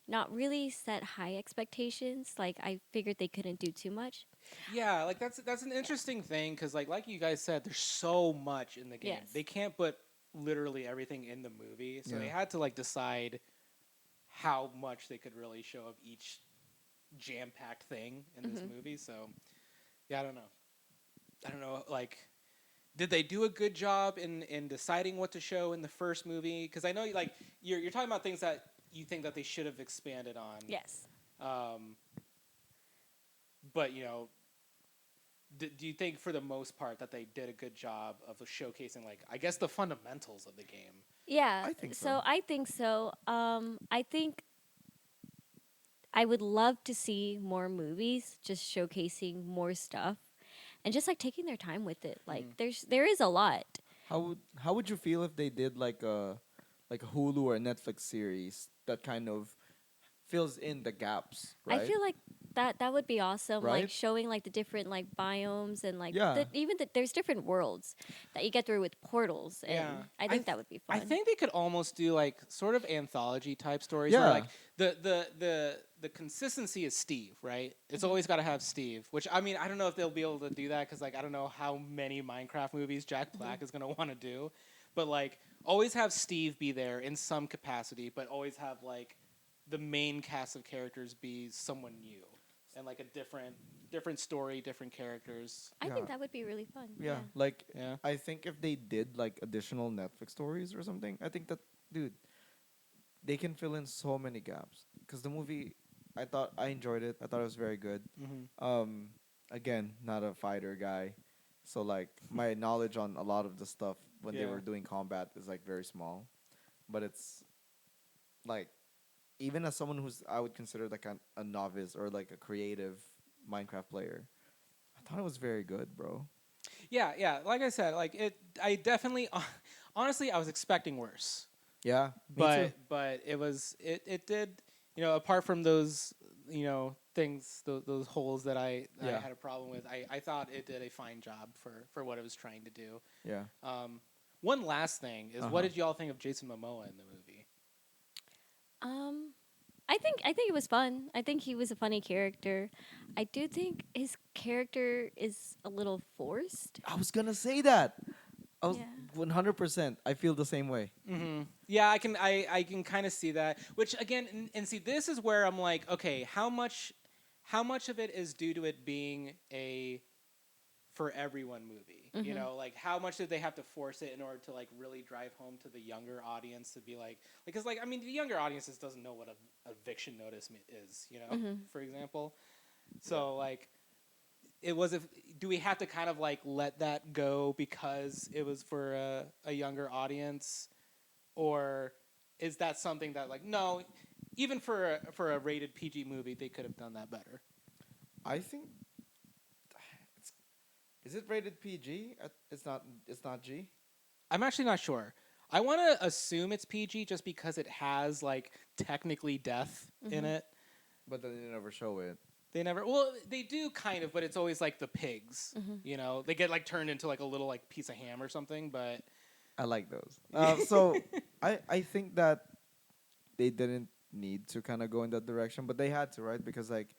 not really set high expectations. Like I figured they couldn't do too much. Yeah, like that's an interesting thing because like you guys said, there's so much in the game. Yes. They can't put literally everything in the movie, so Yeah. they had to like decide how much they could really show of each jam-packed thing in this movie. So yeah, I don't know. Like did they do a good job in deciding what to show in the first movie? Because I know like you're talking about things that you think that they should have expanded on. Yes. But do you think for the most part that they did a good job of showcasing, like, I guess, the fundamentals of the game? Yeah. I think so. So I think so. I think I would love to see more movies just showcasing more stuff and just like taking their time with it. Like there is a lot. How would you feel if they did like a Hulu or a Netflix series that kind of fills in the gaps, right? I feel like that would be awesome. Like Right? showing like the different like biomes and like Yeah. there's different worlds that you get through with portals, and Yeah. I think that would be fun. I think they could almost do like sort of anthology type stories Yeah. where like the consistency is Steve, right? It's always got to have Steve, which I mean I don't know if they'll be able to do that because like I don't know how many Minecraft movies Jack Black is gonna want to do, but like always have Steve be there in some capacity, but always have like the main cast of characters be someone new and like a different story, different characters. I Yeah. think that would be really fun. Yeah, like Yeah. I think if they did like additional Netflix stories or something, I think that dude, they can fill in so many gaps. Because the movie, I enjoyed it. I thought it was very good. Again, not a fighter guy, so like my knowledge on a lot of the stuff when they Yeah. were doing combat is like very small, but it's like even as someone who's I would consider like a novice or like a creative Minecraft player, I thought it was very good, bro. Yeah, yeah. Like I said, like I definitely, honestly, I was expecting worse. Yeah, me But too. but it did, apart from those things, those holes that I Yeah. had a problem with. I thought it did a fine job for what it was trying to do. Yeah. One last thing is, Uh-huh. what did y'all think of Jason Momoa in the movie? I think it was fun. I think he was a funny character. I do think his character is a little forced. I was gonna say that. I was Yeah. 100%. I feel the same way. Yeah, I can kind of see that. Which again, and see, this is where I'm like, okay, how much of it is due to it being a for everyone movie? Like how much did they have to force it in order to like really drive home to the younger audience to be like, because like I mean the younger audiences doesn't know what a eviction notice is, for example. So like it was if do we have to kind of like let that go because it was for a younger audience, or is that something that like no, even for a rated PG movie they could have done that better? I think is it rated PG? It's not. It's not G. I'm actually not sure. I want to assume it's PG just because it has like technically death in it. But then they never show it. They never. Well, they do kind of, but it's always like the pigs. They get like turned into like a little like piece of ham or something. But I like those. So I think that they didn't need to kind of go in that direction, but they had to, right? Because like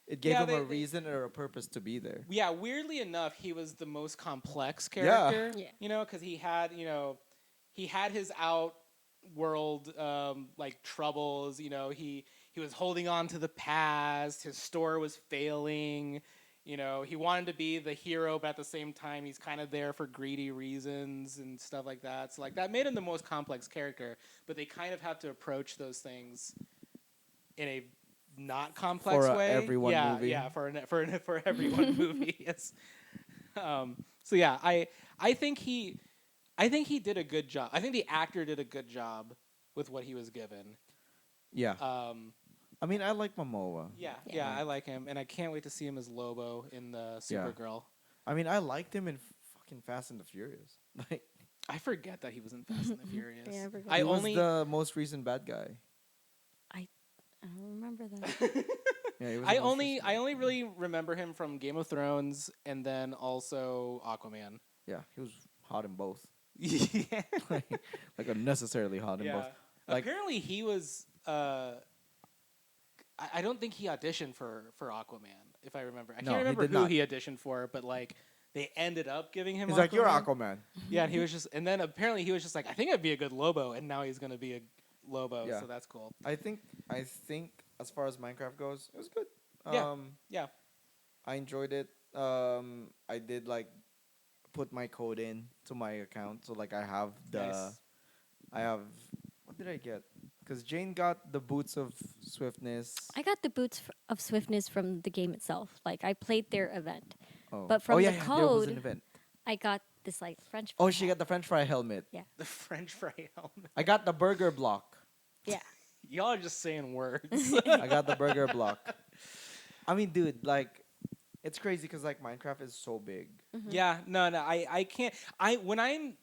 it gave Yeah, them a reason or a purpose to be there. yeah, weirdly enough, he was the most complex character. Yeah. Because he had his outworld like troubles. He was holding on to the past. His store was failing. He wanted to be the hero, but at the same time, he's kind of there for greedy reasons and stuff like that. So like that made him the most complex character. But they kind of have to approach those things in a not complex For a way. everyone movie. Yeah, for everyone movie. Yes. So yeah, I think he did a good job. I think the actor did a good job with what he was given. Yeah. I mean, I like Momoa. Yeah, I like him, and I can't wait to see him as Lobo in the Supergirl. I mean, I liked him in fucking Fast and the Furious. Like, I forget that he was in Fast and the Furious. Yeah, I forgot. he was the most recent bad guy. I don't remember that. Yeah, he was I the most only recent. really remember him from Game of Thrones and then also Aquaman. Yeah, he was hot in both. Yeah. Like unnecessarily hot in both. Like, Apparently he was. I don't think he auditioned for Aquaman, if I remember. I No, can't he remember did who not. he auditioned for, but like they ended up giving him. he's like, you're Aquaman. Aquaman. Yeah, and he was just, and then apparently he was just like, I think I'd be a good Lobo, and now he's gonna be a Lobo, Yeah. so that's cool. I think as far as Minecraft goes, it was good. Yeah. I enjoyed it. I did like put my code in to my account. So like I have Nice. what did I get? Because Jane got the boots of swiftness. I got the boots of swiftness from the game itself. Like I played their event, Oh, but oh from yeah, the yeah, there was an code, event. I got this like French. Oh, fry she hat. got the French fry helmet. Yeah, The French fry helmet. I got the burger block. yeah. Y'all are just saying words. I got the burger block. I mean, dude, like, it's crazy because like Minecraft is so big. Yeah, no, I can't. When I'm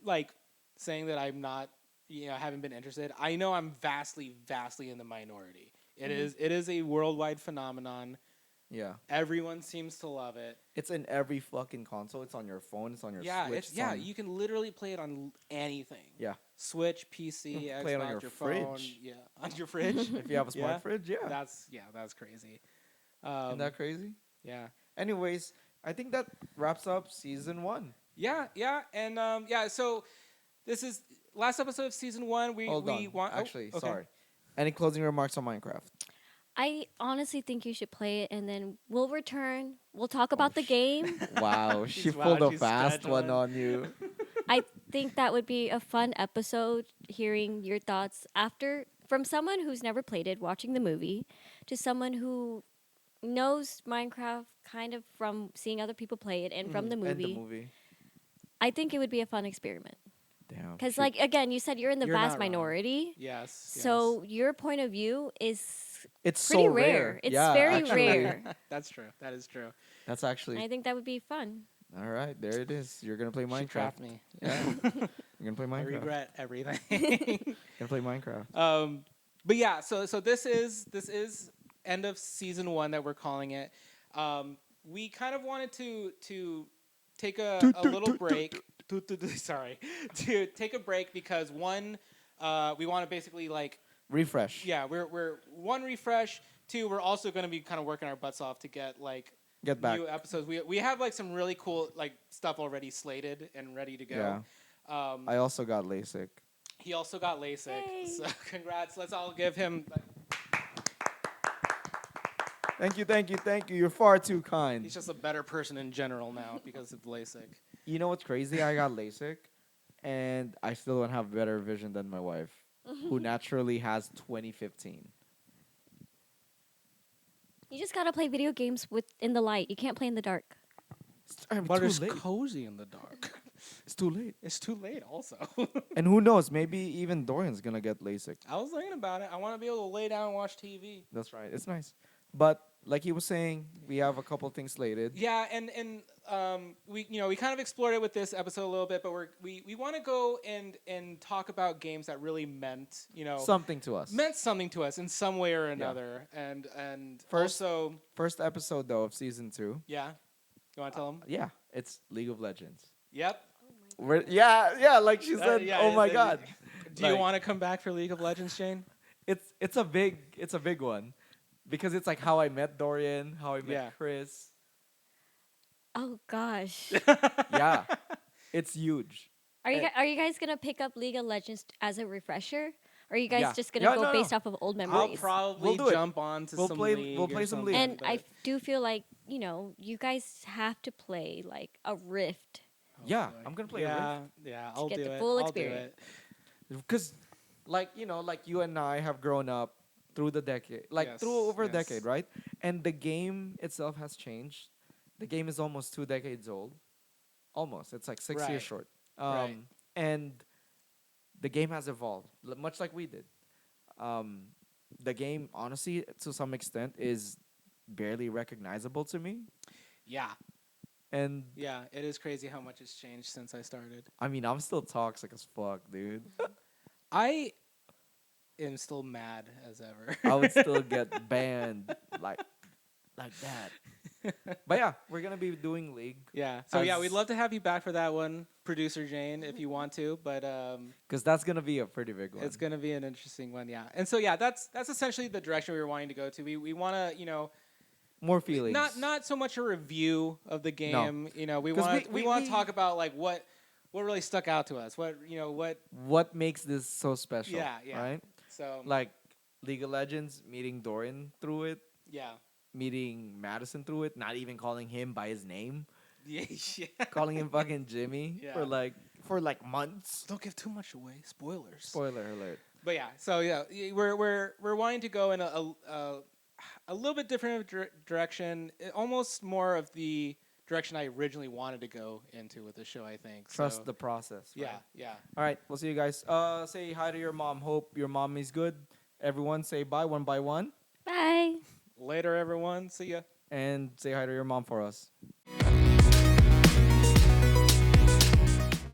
like saying that I'm not, haven't been interested, I know I'm vastly in the minority. It is a worldwide phenomenon. Yeah, Everyone seems to love it. it's in every fucking console. It's on your phone. It's on your Yeah, Switch. you can literally play it on anything. Yeah, Switch, PC, You can Xbox, play it on your phone. fridge. Yeah, on your fridge. if you have a smart Yeah. fridge, yeah. That's crazy. Isn't that crazy? Yeah. Anyways, I think that wraps up season 1. Yeah, and so this is last episode of season 1. Hold on. Actually, sorry. Any closing remarks on Minecraft? I honestly think you should play it, and then we'll return. We'll talk about the game. Wow, she Wow, pulled a she's fast one scheduling. on you. I think that would be a fun episode, hearing your thoughts after from someone who's never played it, watching the movie, to someone who knows Minecraft kind of from seeing other people play it and from the And movie. the movie. I think it would be a fun experiment. Damn. Because, she- like, again, you said you're in the You're vast not wrong. minority. Yes. So your point of view is it's pretty so rare. It's Yeah, very actually. rare. That's true. That is true. That's actually I think that would be fun. all right. There it is. You're gonna play She Minecraft. trapped me. Yeah, you're gonna play I Minecraft. regret everything. Gonna play Minecraft. But yeah, so this is end of season 1 that we're calling it. We kind of wanted to take a little break. Sorry, to take a break because one, we want to basically like Refresh. yeah, we're one refresh. 2, we're also going to be kind of working our butts off to get like Get back. new episodes. We have like some really cool like stuff already slated and ready to go. Yeah. I also got LASIK. He also got LASIK, Yay. so congrats. Let's all give him. Thank you. You're far too kind. He's just a better person in general now because of LASIK. You know what's crazy? I got LASIK, and I still don't have better vision than my wife, who naturally has 2015. You just gotta play video games in the light. You can't play in the dark. But too it's late. cozy in the dark. It's too late. It's too late, also. And who knows? Maybe even Dorian's gonna get LASIK. I was thinking about it. I want to be able to lay down and watch TV. That's right. It's nice. But like he was saying, we have a couple things slated. Yeah, and we kind of explored it with this episode a little bit, but we want to go and talk about games that really meant Something to us. meant something to us in some way or another, and First- also First episode though of season 2. yeah. You want to tell them? Yeah, it's League of Legends. Yep. Yeah, like she said. yeah, oh my it- god. Do you Like- want to come back for League of Legends, Jane? It's a big one, because it's like how I met Dorian, how I met Yeah. Chris. Oh gosh. Yeah, it's huge. Are you guys gonna pick up League of Legends as a refresher? Or are you guys Yeah. just gonna Yeah, go no, based no. off of old I'll memories? probably We'll do it. jump on to We'll some play- League we'll or play some something, League. And I but- do feel like, you guys have to play like a Rift. Yeah, boy. I'm gonna play Yeah, I'll get do the it. full I'll do experience. it. because, like you and I have grown up through the decade, Yes, through over a yes. decade, right? And the game itself has changed. The game is almost 2 decades old. Almost, it's like 6 Right. years short. Right. And the game has evolved, much like we did. The game, honestly, to some extent, is barely recognizable to me. Yeah, And yeah, it is crazy how much has changed since I started. I mean, I'm still toxic as fuck, dude. I am still mad as ever. I would still get banned like that. But yeah, we're gonna be doing League Yeah. So yeah, As- we'd love to have you back for that one, producer Jane, if you want to. But because that's gonna be a pretty big one. it's gonna be an interesting one. Yeah. And so yeah, that's essentially the direction we were wanting to go to. We want to More feelings. not so much a review of the game. We 'Cause want we- we want we- to talk about like what really stuck out to us. What. What makes this so special? Yeah, yeah. Right. So Like League of Legends, meeting Dorian through it, yeah. meeting Madison through it, not even calling him by his name. Yeah. calling him fucking Jimmy Yeah. for like months. Don't give too much away. Spoilers. Spoiler alert. But yeah, so yeah, we're wanting to go in a little bit different direction, almost more of the direction I originally wanted to go into with the show. I think. Trust the process. Right? Yeah. All right, we'll see you guys. Say hi to your mom. Hope your mom is good. Everyone, say bye one by one, Bye. Later, everyone. See ya. and say hi to your mom for us.